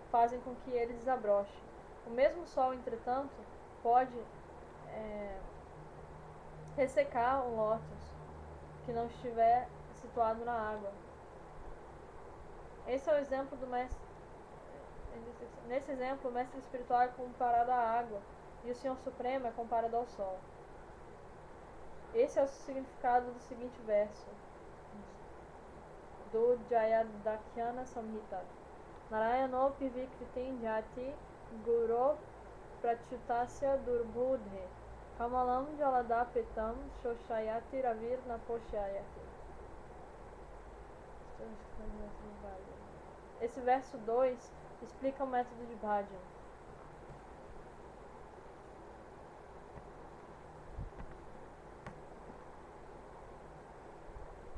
fazem com que ele desabroche. O mesmo sol, entretanto, pode ressecar um lótus que não estiver situado na água. Esse é o exemplo do mestre. Nesse exemplo, o mestre espiritual é comparado à água e o Senhor Supremo é comparado ao sol. Esse é o significado do seguinte verso do Jayadakyana Samhita. Narayano Pivikritin Jati Guru Prachutasya Durbudhe Kamalam Jaladapetam Shoshayati Ravir Naposhayati. Esse verso 2 explica o método de bhajan.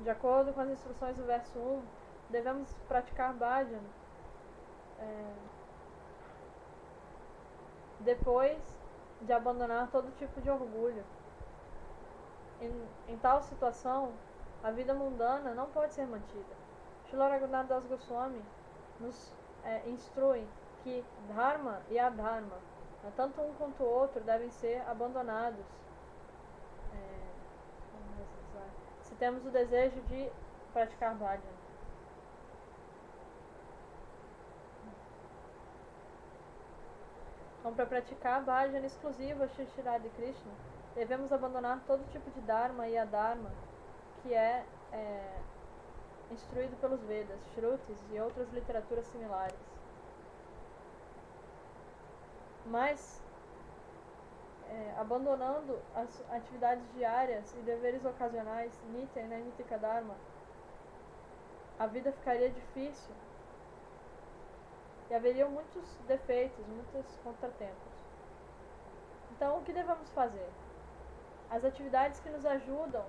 De acordo com as instruções do verso 1, devemos praticar bhajan depois de abandonar todo tipo de orgulho. Em tal situação, a vida mundana não pode ser mantida. Srila Raghunath Das Goswami nos instrui que Dharma e Adharma, tanto um quanto o outro, devem ser abandonados se temos o desejo de praticar bhajan. Então, para praticar bhajan exclusivo a Shri Radha Krishna, devemos abandonar todo tipo de Dharma e Adharma que é instruído pelos Vedas, Shrutis e outras literaturas similares. Mas, abandonando as atividades diárias e deveres ocasionais, Nitya e Naimittika Dharma, a vida ficaria difícil e haveriam muitos defeitos, muitos contratempos. Então, o que devemos fazer? As atividades que nos ajudam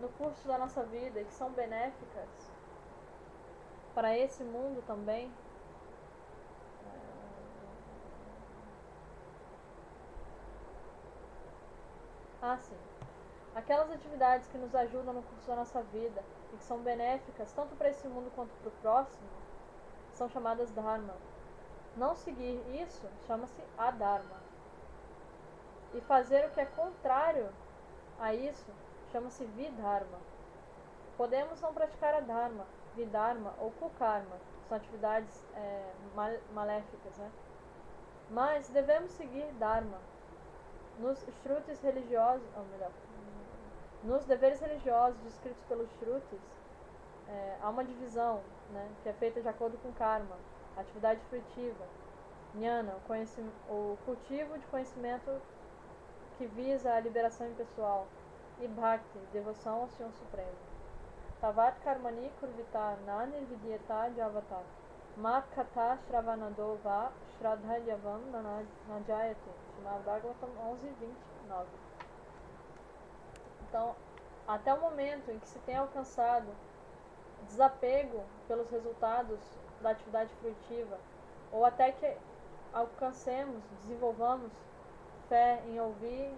no curso da nossa vida e que são benéficas para esse mundo também, sim. Aquelas atividades que nos ajudam no curso da nossa vida e que são benéficas tanto para esse mundo quanto para o próximo são chamadas Dharma. Não seguir isso chama-se Adharma. E fazer o que é contrário a isso chama-se Vidharma. Podemos não praticar a Dharma, Vidharma ou Kukarma, são atividades maléficas, né? Mas devemos seguir Dharma. Nos Shrutis religiosos, ou melhor, nos deveres religiosos descritos pelos Shrutis, há uma divisão, né, que é feita de acordo com Karma, atividade fruitiva, Jnana, o cultivo de conhecimento que visa a liberação impessoal, e Bhakti, devoção ao Senhor Supremo. Tavat karmani kurvita na nirvidyata javata mat kata shravanado va shraddha yavam najayate. Srimad Bhagavatam 11:29. Então, até o momento em que se tem alcançado desapego pelos resultados da atividade fruitiva, ou até que alcancemos, desenvolvamos fé em ouvir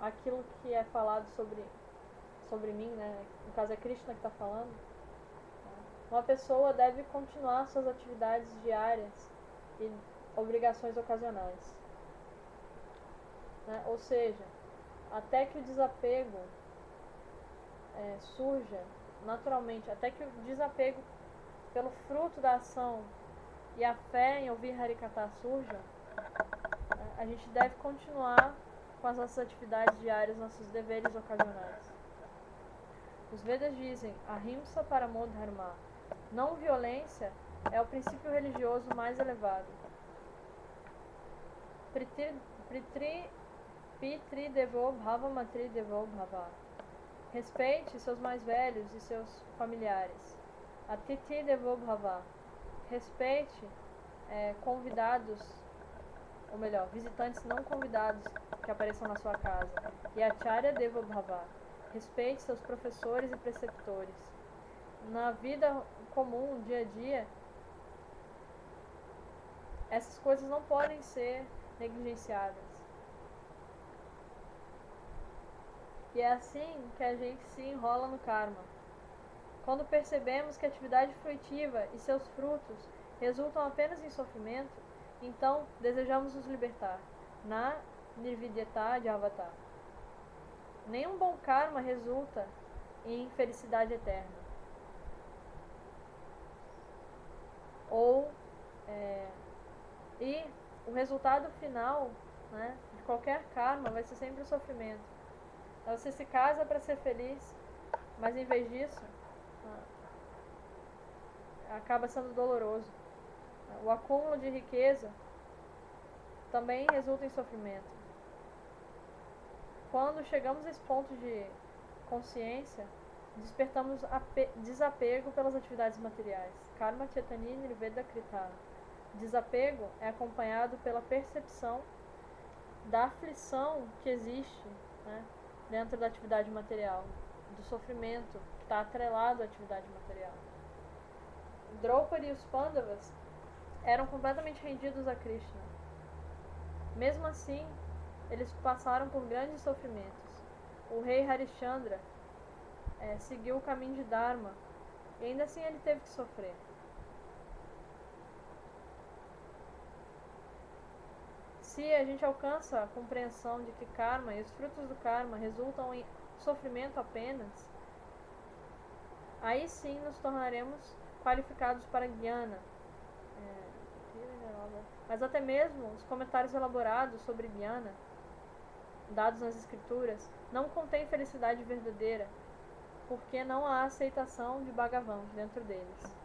aquilo que é falado sobre mim, né? No caso é Krishna que está falando. Uma pessoa deve continuar suas atividades diárias e obrigações ocasionais, né? Ou seja, até que o desapego surja naturalmente, até que o desapego pelo fruto da ação e a fé em ouvir Harikatha surja, a gente deve continuar com as nossas atividades diárias, nossos deveres ocasionais. Os Vedas dizem, Ahimsa Paramo Dharma, não violência é o princípio religioso mais elevado. Pitri Devo Bhava Matri Devo Bhava. Respeite seus mais velhos e seus familiares. Atiti Devo Bhava. Respeite convidados, ou melhor, visitantes não convidados que apareçam na sua casa. E Acharya Devo Bhava. Respeite seus professores e preceptores. Na vida comum, dia a dia, essas coisas não podem ser negligenciadas. E é assim que a gente se enrola no karma. Quando percebemos que a atividade fruitiva e seus frutos resultam apenas em sofrimento, então desejamos nos libertar. Na nirvidyata javata. Nenhum bom karma resulta em felicidade eterna. E o resultado final, né, de qualquer karma vai ser sempre o sofrimento. Então, você se casa para ser feliz, mas em vez disso, acaba sendo doloroso. O acúmulo de riqueza também resulta em sofrimento. Quando chegamos a esse ponto de consciência, despertamos desapego pelas atividades materiais. Karma Chaitanya Nirveda Kritana. Desapego é acompanhado pela percepção da aflição que existe, né, dentro da atividade material, do sofrimento que está atrelado à atividade material. Draupadi e os Pandavas eram completamente rendidos a Krishna. Mesmo assim, eles passaram por grandes sofrimentos. O rei Harishchandra seguiu o caminho de Dharma e ainda assim ele teve que sofrer. Se a gente alcança a compreensão de que karma e os frutos do karma resultam em sofrimento apenas, aí sim nos tornaremos qualificados para Jnana. Mas até mesmo os comentários elaborados sobre Jnana, dados nas escrituras, não contêm felicidade verdadeira, porque não há aceitação de Bhagavan dentro deles.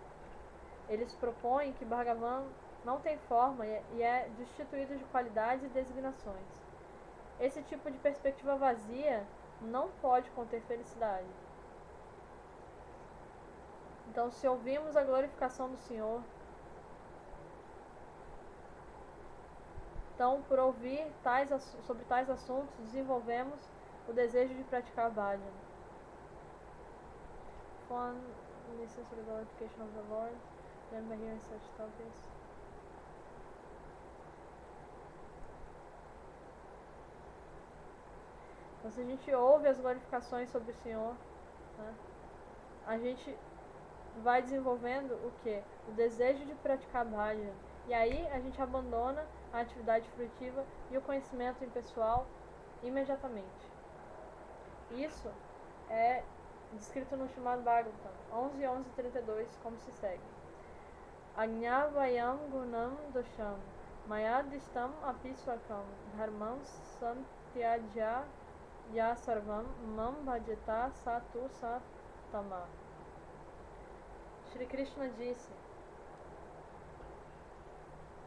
Eles propõem que Bhagavan não tem forma e é destituído de qualidades e designações. Esse tipo de perspectiva vazia não pode conter felicidade. Então, se ouvimos a glorificação do Senhor, então, por ouvir sobre tais assuntos, desenvolvemos o desejo de praticar bhajana. One listens to the glorification of the Lord, then by hearing such topics. Então, se a gente ouve as glorificações sobre o Senhor, né, a gente vai desenvolvendo o quê? O desejo de praticar bhajana. E aí a gente abandona a atividade frutiva e o conhecimento impessoal imediatamente. Isso é descrito no Srimad Bhagavatam 11.11.32, como se segue. Ajnavayam gunam dosham mayadistam apisvakam dharmam santyajya ya sarvam mam bhajata satu satama. Shri Krishna disse: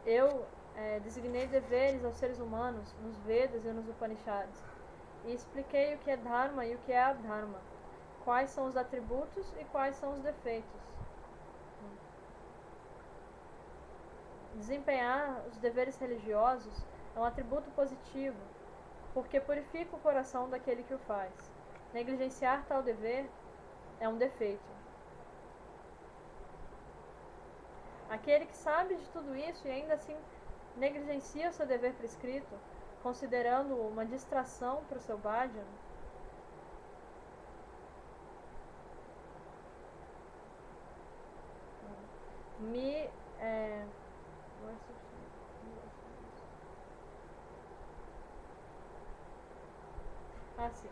eu designei deveres aos seres humanos nos Vedas e nos Upanishads e expliquei o que é Dharma e o que é Adharma, quais são os atributos e quais são os defeitos. Desempenhar os deveres religiosos é um atributo positivo, porque purifica o coração daquele que o faz. Negligenciar tal dever é um defeito. Aquele que sabe de tudo isso e ainda assim negligencia o seu dever prescrito, considerando uma distração para o seu bhajana, sim.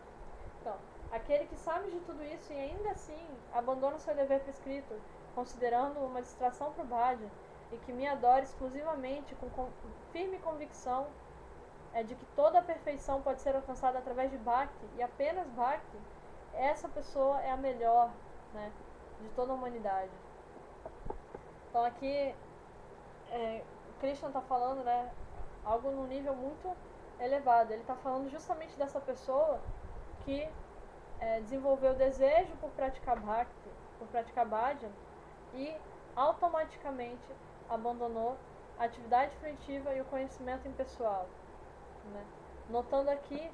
Então, aquele que sabe de tudo isso e ainda assim abandona o seu dever prescrito, considerando uma distração para o bhajana, e que me adora exclusivamente com firme convicção de que toda a perfeição pode ser alcançada através de Bhakti, e apenas Bhakti, essa pessoa é a melhor, né, de toda a humanidade. Então aqui Krishna está falando, né, algo num nível muito elevado. Ele está falando justamente dessa pessoa que desenvolveu o desejo por praticar Bhakti, por praticar Bhajana, e automaticamente abandonou a atividade fruitiva e o conhecimento impessoal, né? Notando aqui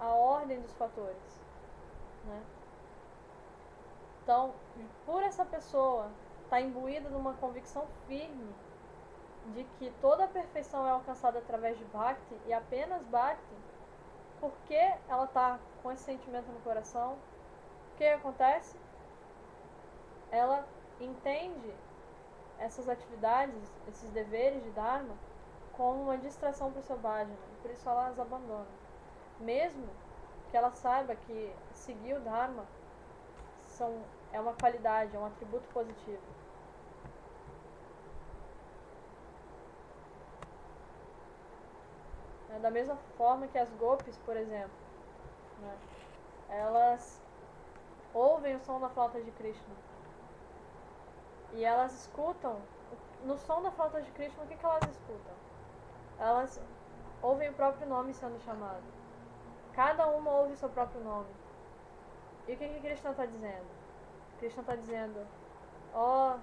a ordem dos fatores, né? Então, por essa pessoa estar imbuída de uma convicção firme de que toda a perfeição é alcançada através de Bhakti e apenas Bhakti, porque ela está com esse sentimento no coração, o que acontece? Ela entende essas atividades, esses deveres de Dharma, como uma distração para o seu bhajana, por isso ela as abandona. Mesmo que ela saiba que seguir o Dharma é uma qualidade, é um atributo positivo. né? Da mesma forma que as gopis, por exemplo, né? Elas ouvem o som da flauta de Krishna e elas escutam, no som da flauta de Krishna, o que elas escutam? Elas ouvem o próprio nome sendo chamado. Cada uma ouve o seu próprio nome. E o que Krishna está dizendo? Krishna está dizendo: ó,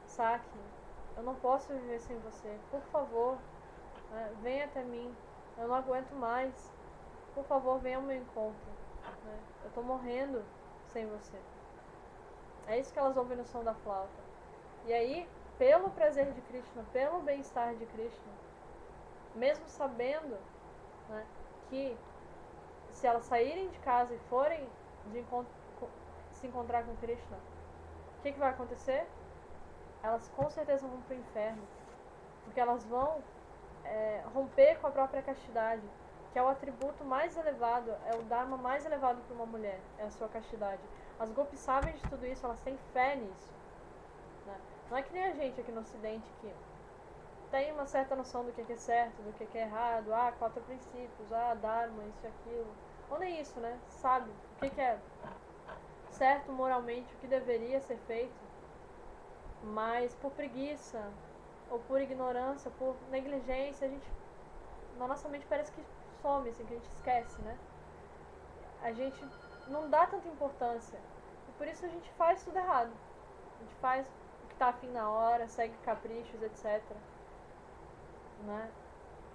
Saki, eu não posso viver sem você. Por favor, né, venha até mim. Eu não aguento mais. Por favor, venha ao meu encontro. Né? Eu estou morrendo sem você. É isso que elas ouvem no som da flauta. E aí, pelo prazer de Krishna, pelo bem-estar de Krishna, mesmo sabendo, né, que se elas saírem de casa e forem se encontrar com Krishna, o que vai acontecer? Elas com certeza vão para o inferno, porque elas vão romper com a própria castidade, que é o atributo mais elevado, é o dharma mais elevado para uma mulher, é a sua castidade. As gopis sabem de tudo isso, elas têm fé nisso, né? Não é que nem a gente aqui no ocidente que tem uma certa noção do que é certo, do que é errado, 4 princípios, dharma, isso e aquilo, ou nem isso, né? Sabe o que é certo moralmente, o que deveria ser feito, mas por preguiça, ou por ignorância, por negligência, a gente, na nossa mente parece que some, assim, que a gente esquece, né? A gente não dá tanta importância, e por isso a gente faz tudo errado. A gente faz o que tá afim na hora, segue caprichos, etc. Né?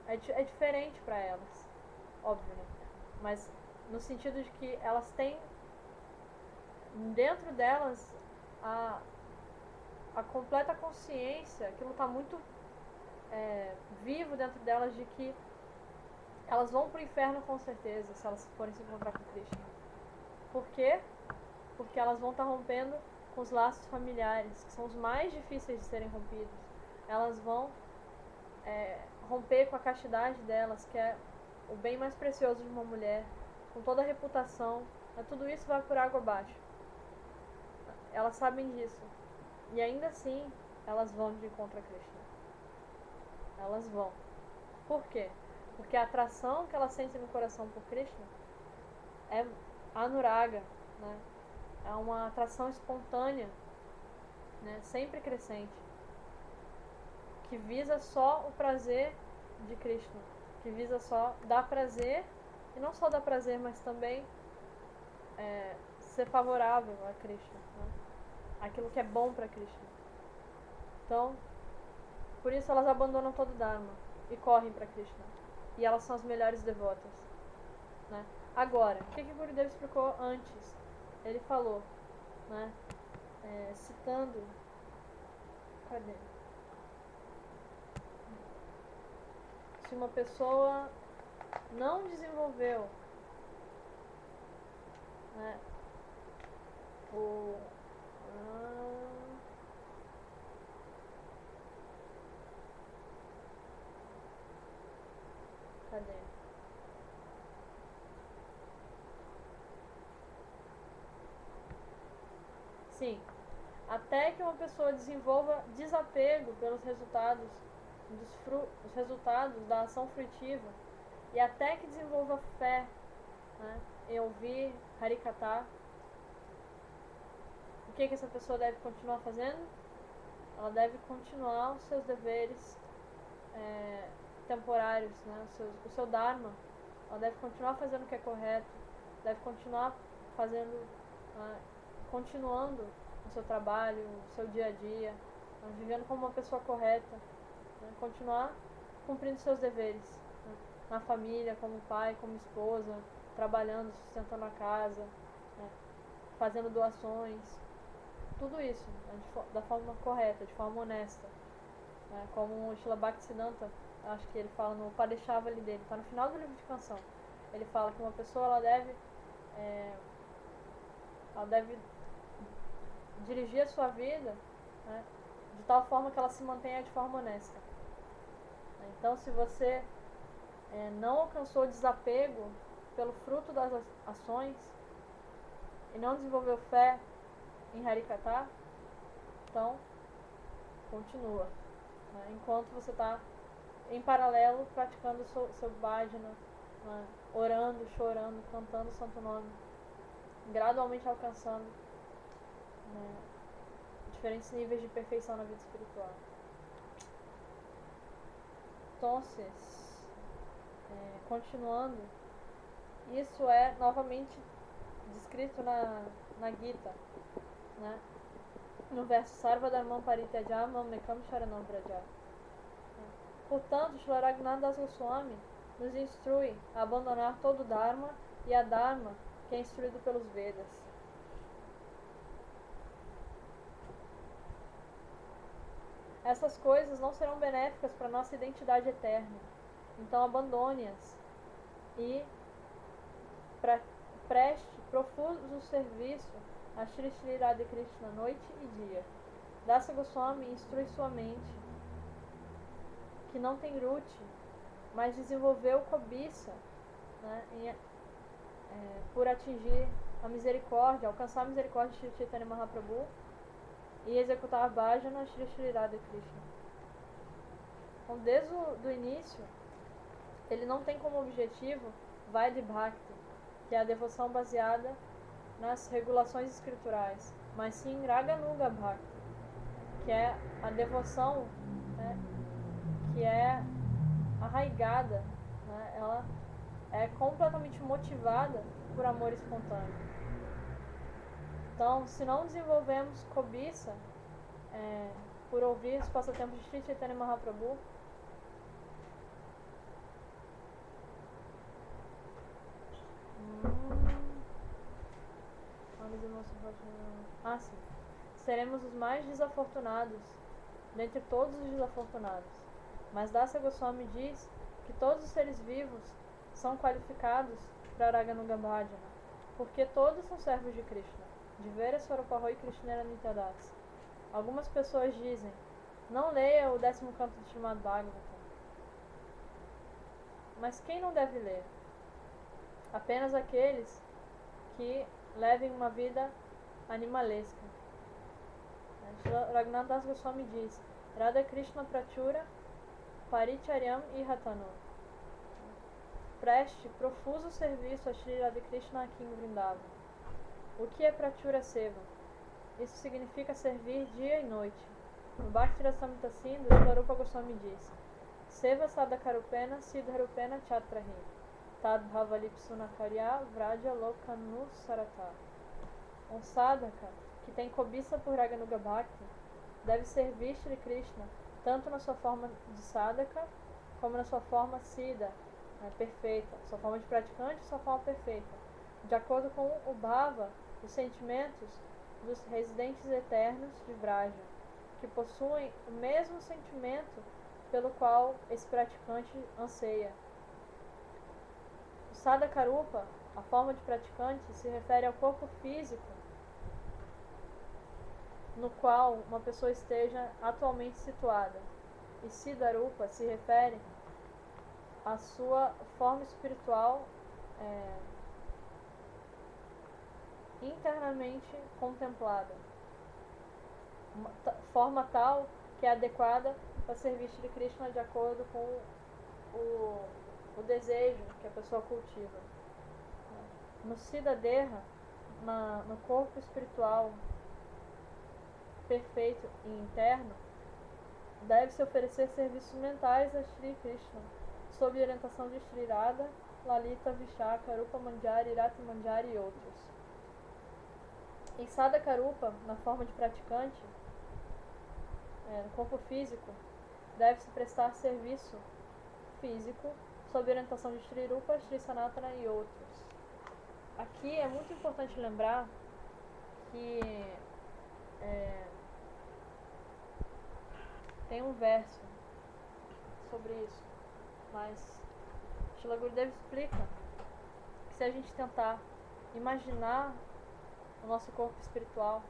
É diferente para elas, óbvio, né? Mas no sentido de que elas têm dentro delas a completa consciência, aquilo está muito vivo dentro delas, de que elas vão pro inferno com certeza se elas forem se encontrar com Krishna. Por quê? Porque elas vão estar rompendo com os laços familiares, que são os mais difíceis de serem rompidos. Elas vão romper com a castidade delas, que é o bem mais precioso de uma mulher, com toda a reputação. Tudo isso vai por água abaixo. Elas sabem disso. E ainda assim, elas vão de encontro a Krishna. Elas vão. Por quê? Porque a atração que elas sentem no coração por Krishna é anuraga, né? É uma atração espontânea, né? Sempre crescente, que visa só o prazer de Krishna, que visa só dar prazer, e não só dar prazer, mas também ser favorável a Krishna, né? Aquilo que é bom para Krishna. Então, por isso elas abandonam todo o Dharma e correm para Krishna. E elas são as melhores devotas, né? Agora, o que Gurudev explicou antes? Ele falou, né, citando, cadê? Se uma pessoa não desenvolveu, né, cadê? Sim, até que uma pessoa desenvolva desapego pelos resultados, os resultados da ação frutiva, e até que desenvolva fé, né, em ouvir Harikatha, o que essa pessoa deve continuar fazendo? Ela deve continuar os seus deveres temporários, né, o seu Dharma. Ela deve continuar fazendo o que é correto, deve continuar fazendo, continuando o seu trabalho, o seu dia a dia, vivendo como uma pessoa correta, né, continuar cumprindo seus deveres, né, na família, como pai, como esposa, trabalhando, sustentando a casa, né, fazendo doações, tudo isso, né, da forma correta, de forma honesta, né, como o Srila Bhaktisiddhanta, acho que ele fala no Padeshavali dele, está no final do livro de canção. Ele fala que uma pessoa ela deve dirigir a sua vida, né, de tal forma que ela se mantenha de forma honesta. Então, se você não alcançou o desapego pelo fruto das ações e não desenvolveu fé em Harikatha, então continua, né, enquanto você está em paralelo praticando seu bhajana, né, orando, chorando, cantando o santo nome, gradualmente alcançando, né, diferentes níveis de perfeição na vida espiritual. Então, continuando, isso é novamente descrito na Gita, né, no verso Sarvadharmam Parityajam Mekam Sharanam Vraja. Portanto, Srila Raghunath Das Goswami nos instrui a abandonar todo o Dharma e a Dharma que é instruído pelos Vedas. Essas coisas não serão benéficas para nossa identidade eterna. Então abandone-as e preste profuso serviço a Shri Shri Radha Krishna noite e dia. Dasa Goswami instrui sua mente, que não tem ruti, mas desenvolveu cobiça, né, por atingir a misericórdia, alcançar a misericórdia de Shri Chaitanya Mahaprabhu e executar a bhajana Shri Shri Radha Krishna. Então, desde o início, ele não tem como objetivo Vaidhi Bhakti, que é a devoção baseada nas regulações escriturais, mas sim Raganuga Bhakti, que é a devoção, né, que é arraigada, né, ela é completamente motivada por amor espontâneo. Então, se não desenvolvemos cobiça por ouvir os passatempos de Shri Chaitanya Mahaprabhu, seremos os mais desafortunados dentre todos os desafortunados. Mas Dasa Goswami diz que todos os seres vivos são qualificados para Raganuga Bhajana, porque todos são servos de Krishna. Divera Swarupahoi Krishnera Nityadas. Algumas pessoas dizem: não leia o 10º canto do Srimad Bhagavatam. Mas quem não deve ler? Apenas aqueles que levem uma vida animalesca. Raghunath Das Goswami diz: Radha Krishna Prachura Paricharyam Ihatano. Preste profuso serviço a Shri Radha Krishna aqui em Vrindavan. O que é Prachura Seva? Isso significa servir dia e noite. No Bhakti Rasamrita Sindhu, Swarupa Goswami diz: Seva Sadakarupena Siddharupena Chatrahi Tad Bhavalipsuna Karya Vraja Lokanu Sarata. Um sadhaka que tem cobiça por Raganuga Bhakti deve servir Shri Krishna tanto na sua forma de sadhaka como na sua forma siddha, perfeita, sua forma de praticante e sua forma perfeita, de acordo com o bhava, os sentimentos dos residentes eternos de Vraja, que possuem o mesmo sentimento pelo qual esse praticante anseia. O sadhakarupa, a forma de praticante, se refere ao corpo físico no qual uma pessoa esteja atualmente situada. E Siddharupa se refere à sua forma espiritual internamente contemplada. Uma forma tal que é adequada para servir Shri Krishna de acordo com o desejo que a pessoa cultiva. No Siddhadeha, no corpo espiritual perfeito e interno, deve-se oferecer serviços mentais a Shri Krishna, sob orientação de Shri Radha, Lalita, Vishaka, Rupa Manjari, Rati Manjari e outros. Em Sadhakarupa, na forma de praticante, no corpo físico, deve-se prestar serviço físico sob orientação de Shri Rupa, Shri Sanatana e outros. Aqui é muito importante lembrar que tem um verso sobre isso, mas Srila Gurudev explica que se a gente tentar imaginar o nosso corpo espiritual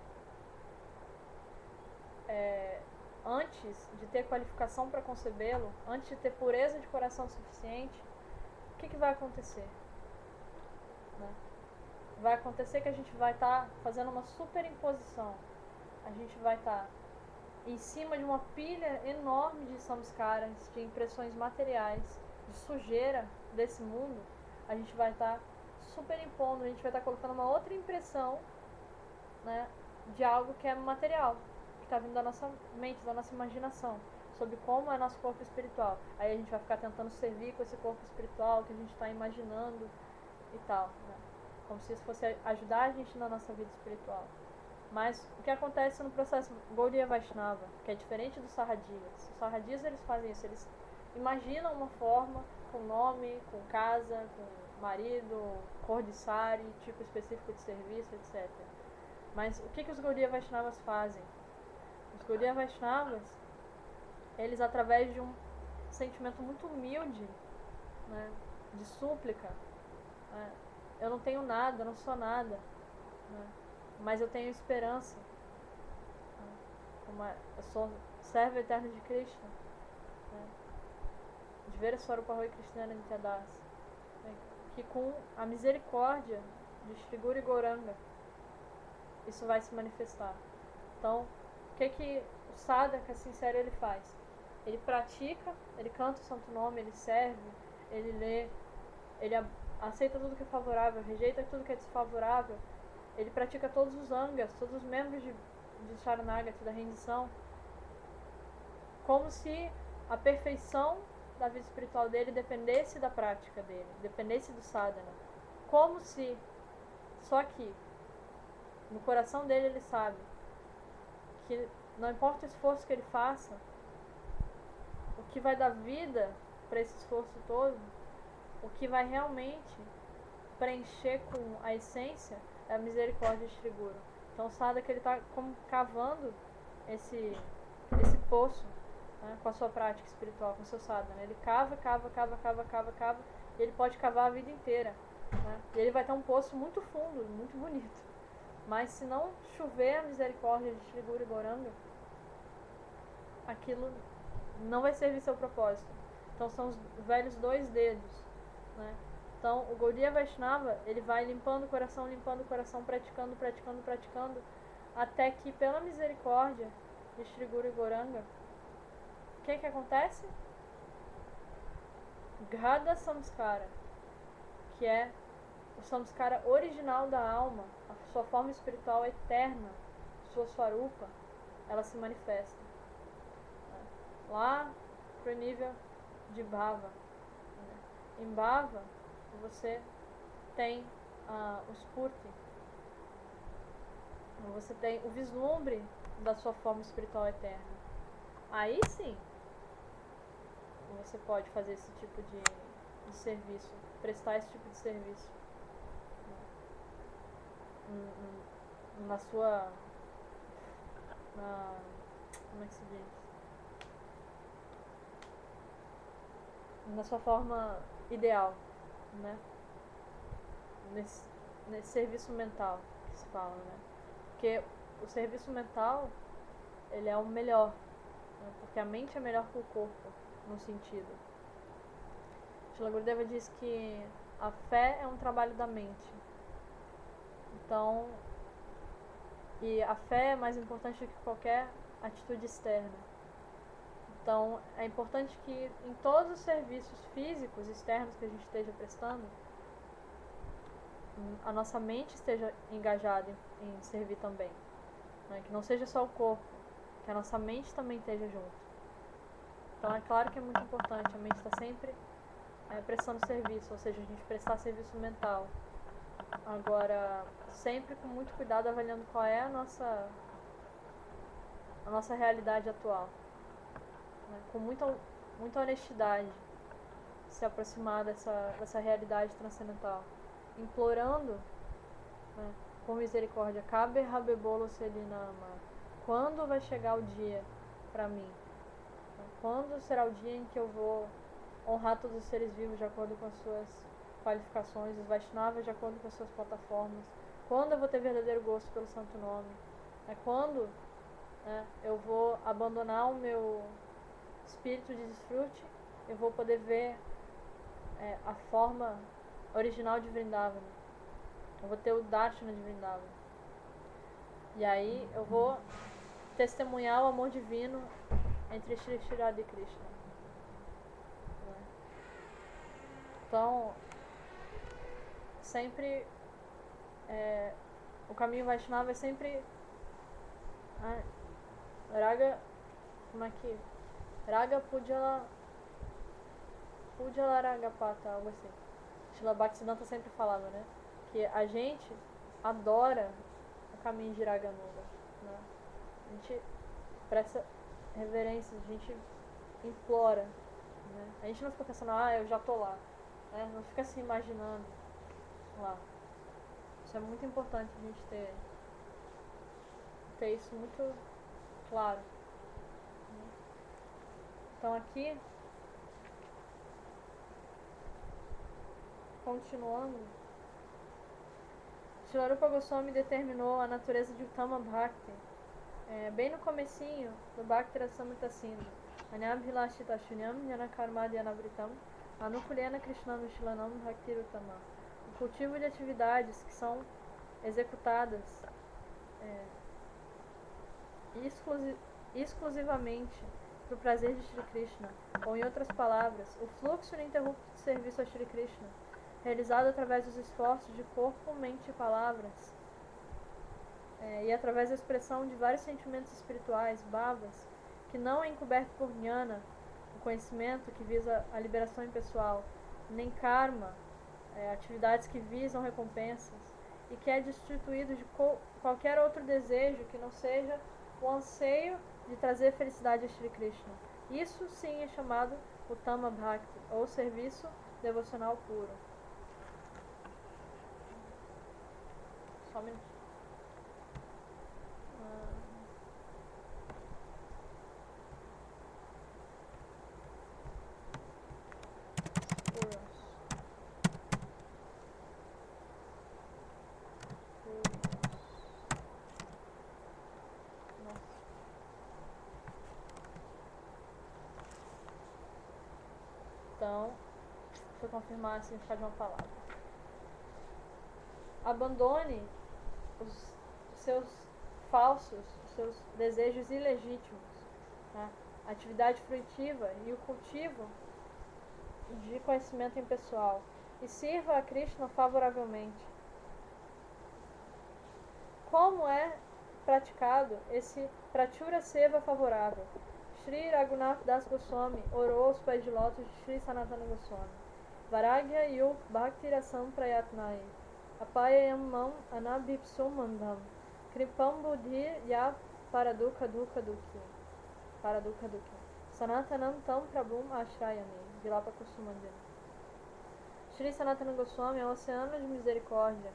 antes de ter qualificação para concebê-lo, antes de ter pureza de coração suficiente, o que vai acontecer? Vai acontecer que a gente vai estar fazendo uma superimposição. A gente vai estar em cima de uma pilha enorme de samskaras, de impressões materiais, de sujeira desse mundo, a gente vai estar superimpondo, a gente vai estar colocando uma outra impressão, né, de algo que é material, que está vindo da nossa mente, da nossa imaginação, sobre como é nosso corpo espiritual. Aí a gente vai ficar tentando servir com esse corpo espiritual que a gente está imaginando e tal, né? Como se isso fosse ajudar a gente na nossa vida espiritual. Mas o que acontece no processo Gaudiya Vaishnava, que é diferente dos Sarradias. Os Sarradias, eles fazem isso, eles imaginam uma forma com nome, com casa, com marido, cor de sari, tipo específico de serviço, etc. Mas o que os Gaudiya Vaishnavas fazem? Os Gaudiya Vaishnavas, eles, através de um sentimento muito humilde, né, de súplica, né, eu não tenho nada, eu não sou nada, né, mas eu tenho esperança, né, eu sou servo eterno de Krishna, né, de ver a Swarupa Roy Krishnana Nityadas, né, que com a misericórdia de Shri Guru e Gauranga isso vai se manifestar. Então, o que o sadhaka sincero ele faz? Ele pratica, ele canta o santo nome, ele serve, ele lê, ele aceita tudo que é favorável, rejeita tudo que é desfavorável, ele pratica todos os angas, todos os membros de Sharanagati, da rendição, como se a perfeição da vida espiritual dele dependesse da prática dele, dependesse do sadhana. Como se, só que no coração dele ele sabe que não importa o esforço que ele faça, o que vai dar vida para esse esforço todo, o que vai realmente preencher com a essência é a misericórdia de Shri Guru. Então o sadhaka ele está como cavando esse poço, né, com a sua prática espiritual, com o seu sadhana. Ele cava, e ele pode cavar a vida inteira, né, e ele vai ter um poço muito fundo, muito bonito. Mas se não chover a misericórdia de Shri Guru e Gauranga, aquilo não vai servir seu propósito. Então são os velhos 2 dedos, né? Então o Gaudiya Vaishnava, ele vai limpando o coração, praticando, até que pela misericórdia de Shri Guru e Gauranga, o que acontece? Ghada Samskara, que é o samskara original da alma, a sua forma espiritual eterna, sua Swarupa, ela se manifesta, né, lá pro nível de Bhava, né. Em Bhava você tem o Spurti, você tem o vislumbre da sua forma espiritual eterna. Aí sim você pode fazer esse tipo de serviço, prestar esse tipo de serviço, na sua, como é que se diz? Na sua forma ideal, né? Nesse serviço mental que se fala, né? Porque o serviço mental, ele é o melhor, né? Porque a mente é melhor que o corpo, num sentido. Shila Gurudeva diz que a fé é um trabalho da mente. Então, e a fé é mais importante do que qualquer atitude externa. Então, é importante que em todos os serviços físicos externos que a gente esteja prestando, a nossa mente esteja engajada em servir também, né? Que não seja só o corpo, que a nossa mente também esteja junto. Então, é claro que é muito importante a mente estar sempre prestando serviço, ou seja, a gente prestar serviço mental. Agora, sempre com muito cuidado, avaliando qual é a nossa realidade atual, né? Com muita honestidade, se aproximar dessa realidade transcendental, implorando, né, com misericórdia, Kabe Rabebolo Selinama, quando vai chegar o dia para mim? Quando será o dia em que eu vou honrar todos os seres vivos de acordo com as suas qualificações, os Vaishnavas de acordo com as suas plataformas? Quando eu vou ter verdadeiro gosto pelo santo nome? Quando, né, eu vou abandonar o meu espírito de desfrute, eu vou poder ver a forma original de Vrindavana. Eu vou ter o Darshana de Vrindavana. E aí eu vou testemunhar o amor divino entre Shri Shri Radha e Krishna. Então, sempre o caminho Vaishnava é sempre Raga, como é que Raga Pujala Ragapata, algo assim. Srila Bhaktisiddhanta sempre falava, né, que a gente adora o caminho de Raganuga, né? A gente presta reverência, a gente implora, né? A gente não fica pensando, eu já tô lá, né? Não fica se imaginando lá. Isso é muito importante a gente ter isso muito claro, né? Então aqui, continuando, Srila Rupa Goswami determinou a natureza de Uttama Bhakti bem no comecinho do Bhakti Rasamrita Sindhu. Anyabhilashita Shunyam Yanakarmadi Anavritam Anukulyana Krishnanu Shilanam Bhakti Uttama. O cultivo de atividades que são executadas exclusivamente para o prazer de Shri Krishna, ou em outras palavras, o fluxo ininterrupto de serviço a Shri Krishna, realizado através dos esforços de corpo, mente e palavras, e através da expressão de vários sentimentos espirituais, bhavas, que não é encoberto por jnana, o conhecimento que visa a liberação impessoal, nem karma, atividades que visam recompensas, e que é destituído de qualquer outro desejo que não seja o anseio de trazer felicidade a Shri Krishna. Isso sim é chamado Uttama Bhakti, ou serviço devocional puro. Só um minuto. Então, deixa eu confirmar assim ficar de uma palavra. Abandone os seus falsos, os seus desejos ilegítimos, né? A atividade fruitiva e o cultivo de conhecimento impessoal, e sirva a Krishna favoravelmente. Como é praticado esse Pratyura Seva favorável? Shri Raghunath Das Goswami orou aos pés de lótus de Shri Sanatana Goswami. Varagya Yuk Bhakti Rasam Prayatnai Apayayam Mam Anabhipsum Mandam Kripam Buddhir Ya Paradukha Dukha Dukhi Paradukha Dukhi Sanatanam Tam Prabhum Ashrayami Vilapa Kusumandina. Shri Sanatana Goswami é um oceano de misericórdia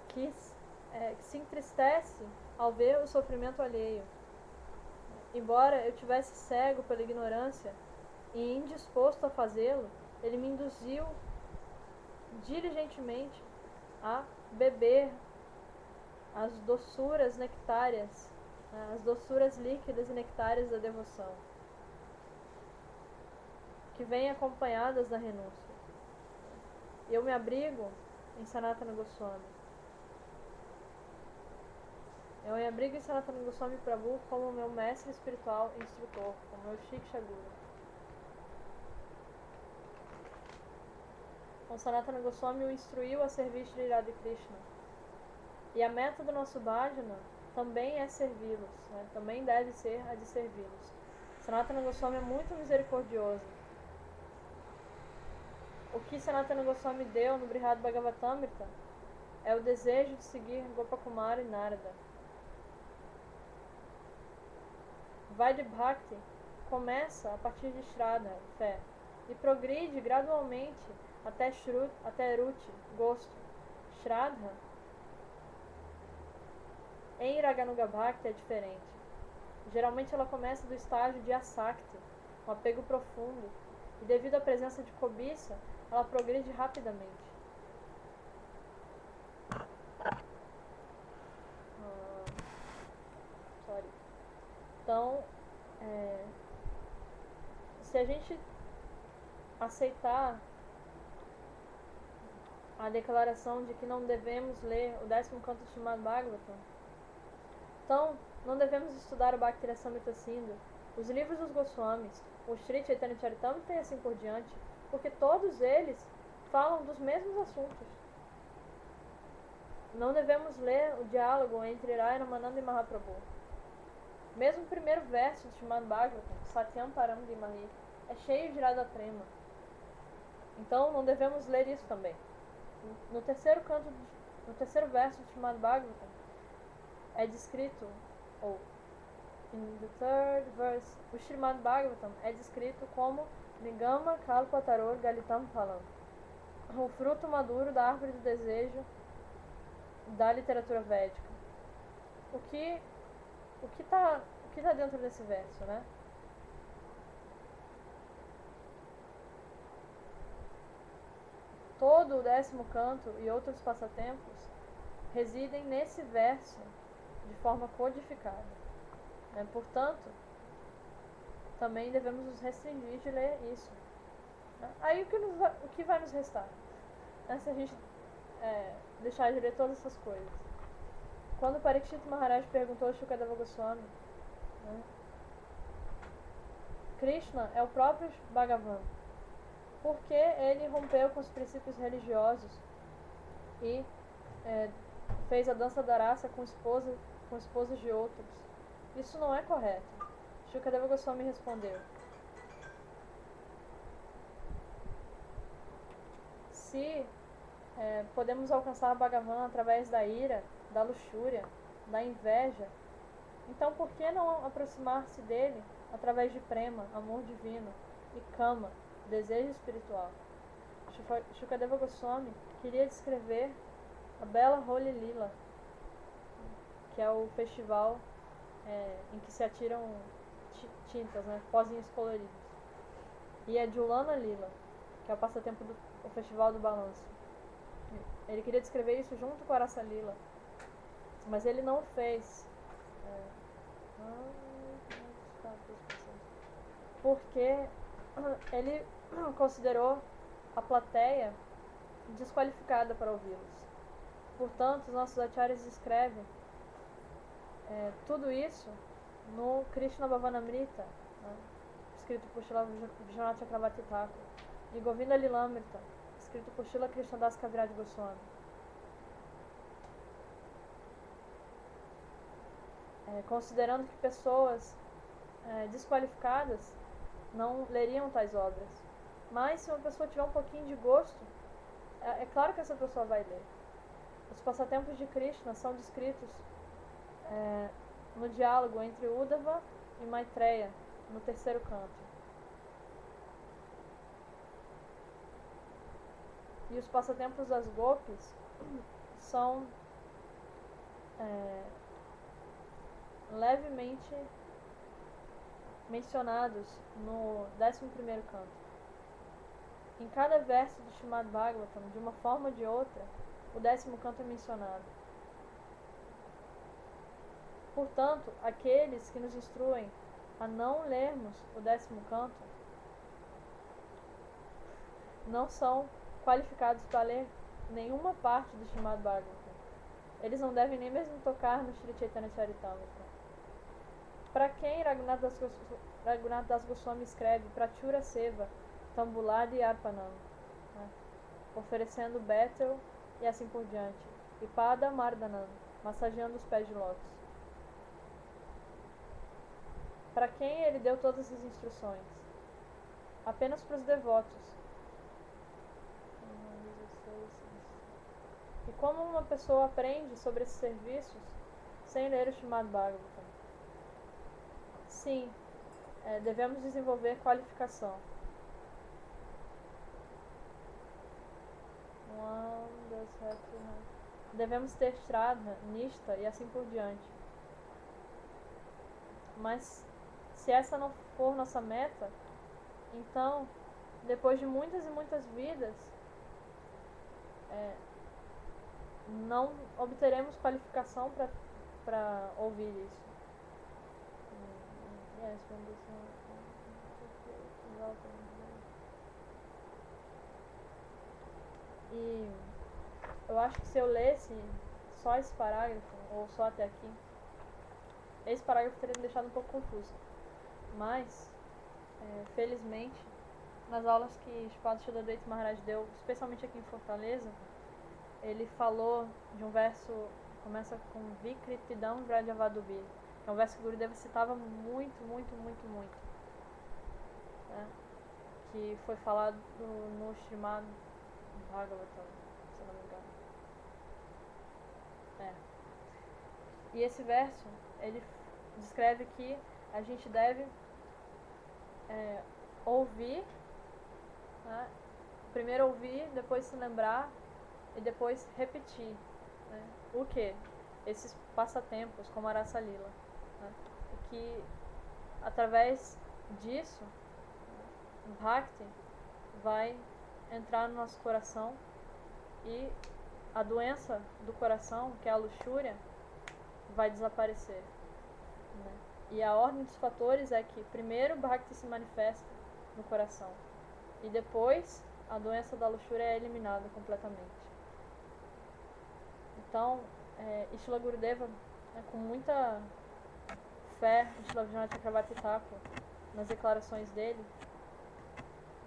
que se entristece ao ver o sofrimento alheio. Embora eu tivesse cego pela ignorância e indisposto a fazê-lo, ele me induziu diligentemente a beber as doçuras nectárias, as doçuras líquidas e nectárias da devoção, que vêm acompanhadas da renúncia. Eu me abrigo em Sanatana Goswami. Eu me abrigo em Sanatana Goswami Prabhu como meu mestre espiritual e instrutor, como meu Shiksha Guru. Então, Sanatana Goswami o instruiu a servir Shri Radha Krishna. E a meta do nosso bhajana também é servi-los, né? Também deve ser a de servi-los. Sanatana Goswami é muito misericordioso. O que Sanatana Goswami deu no Brihad Bhagavatamrita é o desejo de seguir Gopakumara e Narada. Vaidya Bhakti começa a partir de Shraddha, fé, e progride gradualmente até Ruchi, gosto. Shraddha em Raganuga Bhakti é diferente. Geralmente ela começa do estágio de Asakti, um apego profundo, e devido à presença de cobiça, ela progride rapidamente. Então, se a gente aceitar a declaração de que não devemos ler o 10º canto de Srimad Bhagavatam, Então, não devemos estudar o Bhakti Samhita Sindhu, os livros dos Goswamis, o Sri Chaitanya Charitamrita e assim por diante, porque todos eles falam dos mesmos assuntos. Não devemos ler o diálogo entre Rai Ramananda e Mahaprabhu. Mesmo o primeiro verso de Srimad Bhagavatam, Satyam Param Dhimahi, é cheio de Radha Prema. Então não devemos ler isso também. No terceiro verso de Srimad Bhagavatam é descrito, ou in the third verse, o Srimad Bhagavatam é descrito como Nigama Kalpataror Galitam Phalam, o fruto maduro da árvore do desejo da literatura védica. O que tá dentro desse verso, né? Todo o 10º canto e outros passatempos residem nesse verso de forma codificada, né? Portanto, também devemos nos restringir de ler isso, né? Aí o que vai nos restar? Se a gente deixar de ler todas essas coisas. Quando Parikshit Maharaj perguntou a Shukadeva Goswami, né, Krishna é o próprio Bhagavan, porque ele rompeu com os princípios religiosos e fez a dança da raça com esposas de outros. Isso não é correto. Shukadeva Goswami respondeu: se podemos alcançar Bhagavan através da ira, da luxúria, da inveja, então por que não aproximar-se dele através de prema, amor divino, e kama, desejo espiritual? Shukadeva Goswami queria descrever a bela Holi Lila, que é o festival em que se atiram tintas, né, pozinhos coloridos, e a Julana Lila, que é o passatempo do festival do balanço. Ele queria descrever isso junto com a Rasa Lila, mas ele não fez, porque ele considerou a plateia desqualificada para ouvi-los. Portanto, os nossos acharyas escrevem tudo isso no Krishna Bhavanamrita, né, escrito por Srila Vishwanath Chakravarti Thakur, e Govinda Lilamrita, escrito por Srila Krishnadas Kaviraj Goswami. Considerando que pessoas desqualificadas não leriam tais obras. Mas se uma pessoa tiver um pouquinho de gosto, é claro que essa pessoa vai ler. Os passatempos de Krishna são descritos no diálogo entre Uddhava e Maitreya, no 3º canto. E os passatempos das gopis são levemente mencionados no 11º canto. Em cada verso do Srimad Bhagavatam, de uma forma ou de outra, o 10º canto é mencionado. Portanto, aqueles que nos instruem a não lermos o 10º canto não são qualificados para ler nenhuma parte do Srimad Bhagavatam. Eles não devem nem mesmo tocar no Sri Chaitanya Charitamrita. Para quem Raghunath Das Goswami escreve Prachura Seva, Tambuladi e Arpanam, né, oferecendo Betel e assim por diante, e Pada Mardanam, massageando os pés de lótus. Para quem ele deu todas as instruções? Apenas para os devotos. E como uma pessoa aprende sobre esses serviços sem ler o Srimad Bhagavatam? Sim, devemos desenvolver qualificação. Devemos ter Shraddha, Nishta e assim por diante. Mas se essa não for nossa meta, então, depois de muitas e muitas vidas, não obteremos qualificação para ouvir isso. E eu acho que se eu lesse só esse parágrafo, ou só até aqui, esse parágrafo teria me deixado um pouco confuso. Mas, felizmente, nas aulas que Shpada Sridhar Maharaj deu, especialmente aqui em Fortaleza, ele falou de um verso que começa com Vikritidam Vrajavadubi, que é um verso que Gurudeva citava muito, né? Que foi falado no Srimad Bhagavatam, se não me engano. E esse verso, ele descreve que a gente deve ouvir, né? Primeiro ouvir, depois se lembrar e depois repetir, né? O que? Esses passatempos, como a Rasa Lila, né? E que através disso, o Bhakti vai entrar no nosso coração e a doença do coração, que é a luxúria, vai desaparecer, né? E a ordem dos fatores é que primeiro o Bhakti se manifesta no coração e depois a doença da luxúria é eliminada completamente. Então, Srila Gurudeva, com muita fé em Srila Vijnana Chakravarti Thakur, nas declarações dele,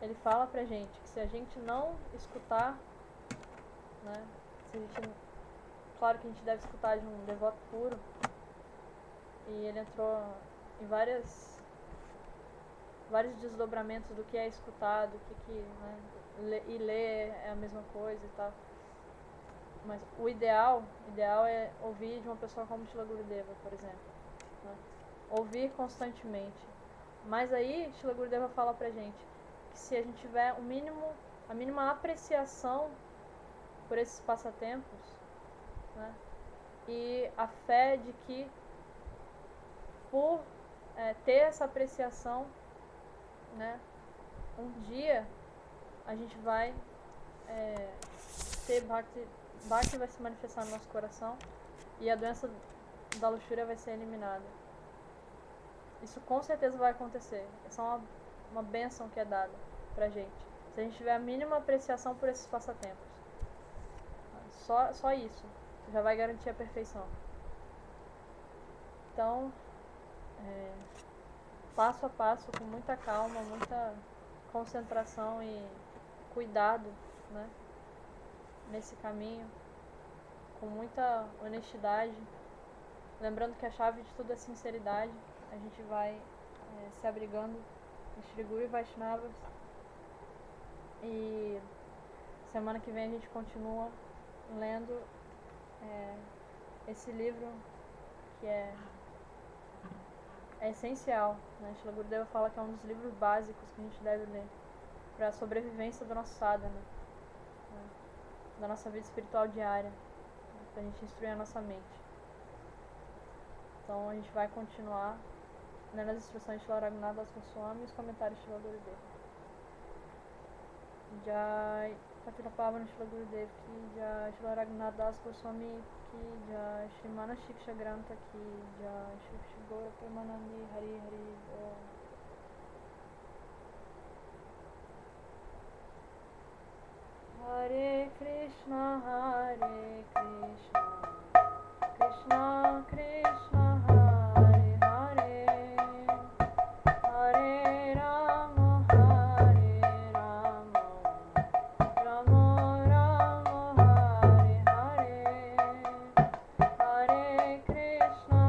ele fala pra gente que se a gente não escutar, né, claro que a gente deve escutar de um devoto puro, e ele entrou em vários desdobramentos do que é escutado, né, e ler é a mesma coisa e tal. Mas o ideal é ouvir de uma pessoa como Srila Gurudeva, por exemplo, né? Ouvir constantemente. Mas aí Srila Gurudeva fala pra gente que se a gente tiver a mínima apreciação por esses passatempos, né, e a fé de que por ter essa apreciação, né, um dia a gente vai ter Bhakti vai se manifestar no nosso coração e a doença da luxúria vai ser eliminada. Isso com certeza vai acontecer. Essa é uma bênção que é dada pra gente, se a gente tiver a mínima apreciação por esses passatempos. Só isso já vai garantir a perfeição. Então, passo a passo, com muita calma, muita concentração e cuidado, né, nesse caminho, com muita honestidade, lembrando que a chave de tudo é sinceridade. A gente vai se abrigando em Shri Guru e Vaishnavas, e semana que vem a gente continua lendo esse livro que é essencial, né? Shri Gurudeva fala que é um dos livros básicos que a gente deve ler para a sobrevivência do nosso sadhana, né? Da nossa vida espiritual diária, né? Para a gente instruir a nossa mente. Então a gente vai continuar lendo as instruções de Shri Raghunatha Das Goswami e os comentários de Shri Gurudeva. Jai Patita Pavana Shri Gurudeva ki Jai, Shri Raghunatha Das Goswami ki Jai, Shri Mana Shiksha Grantha ki Jai, Shri Gaura Premanandi Hari Hari Om. Hare Krishna, Krishna Krishna, Hare Hare, Hare Rama, Hare Rama, Rama Rama, Hare Hare, Hare Krishna,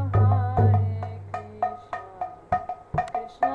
Krishna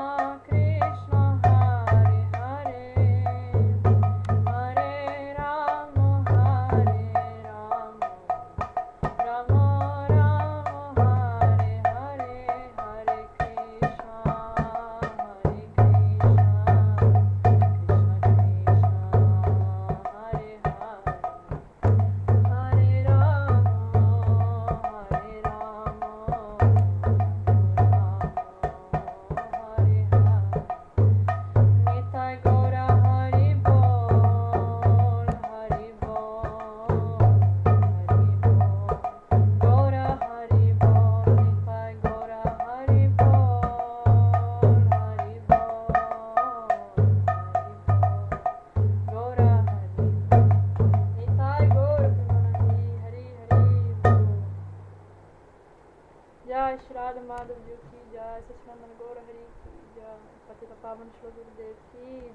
Madhav Ji ki jai, Satchidananda Gaura Hari ki jai, Patita Pavan Shri Gurudev ki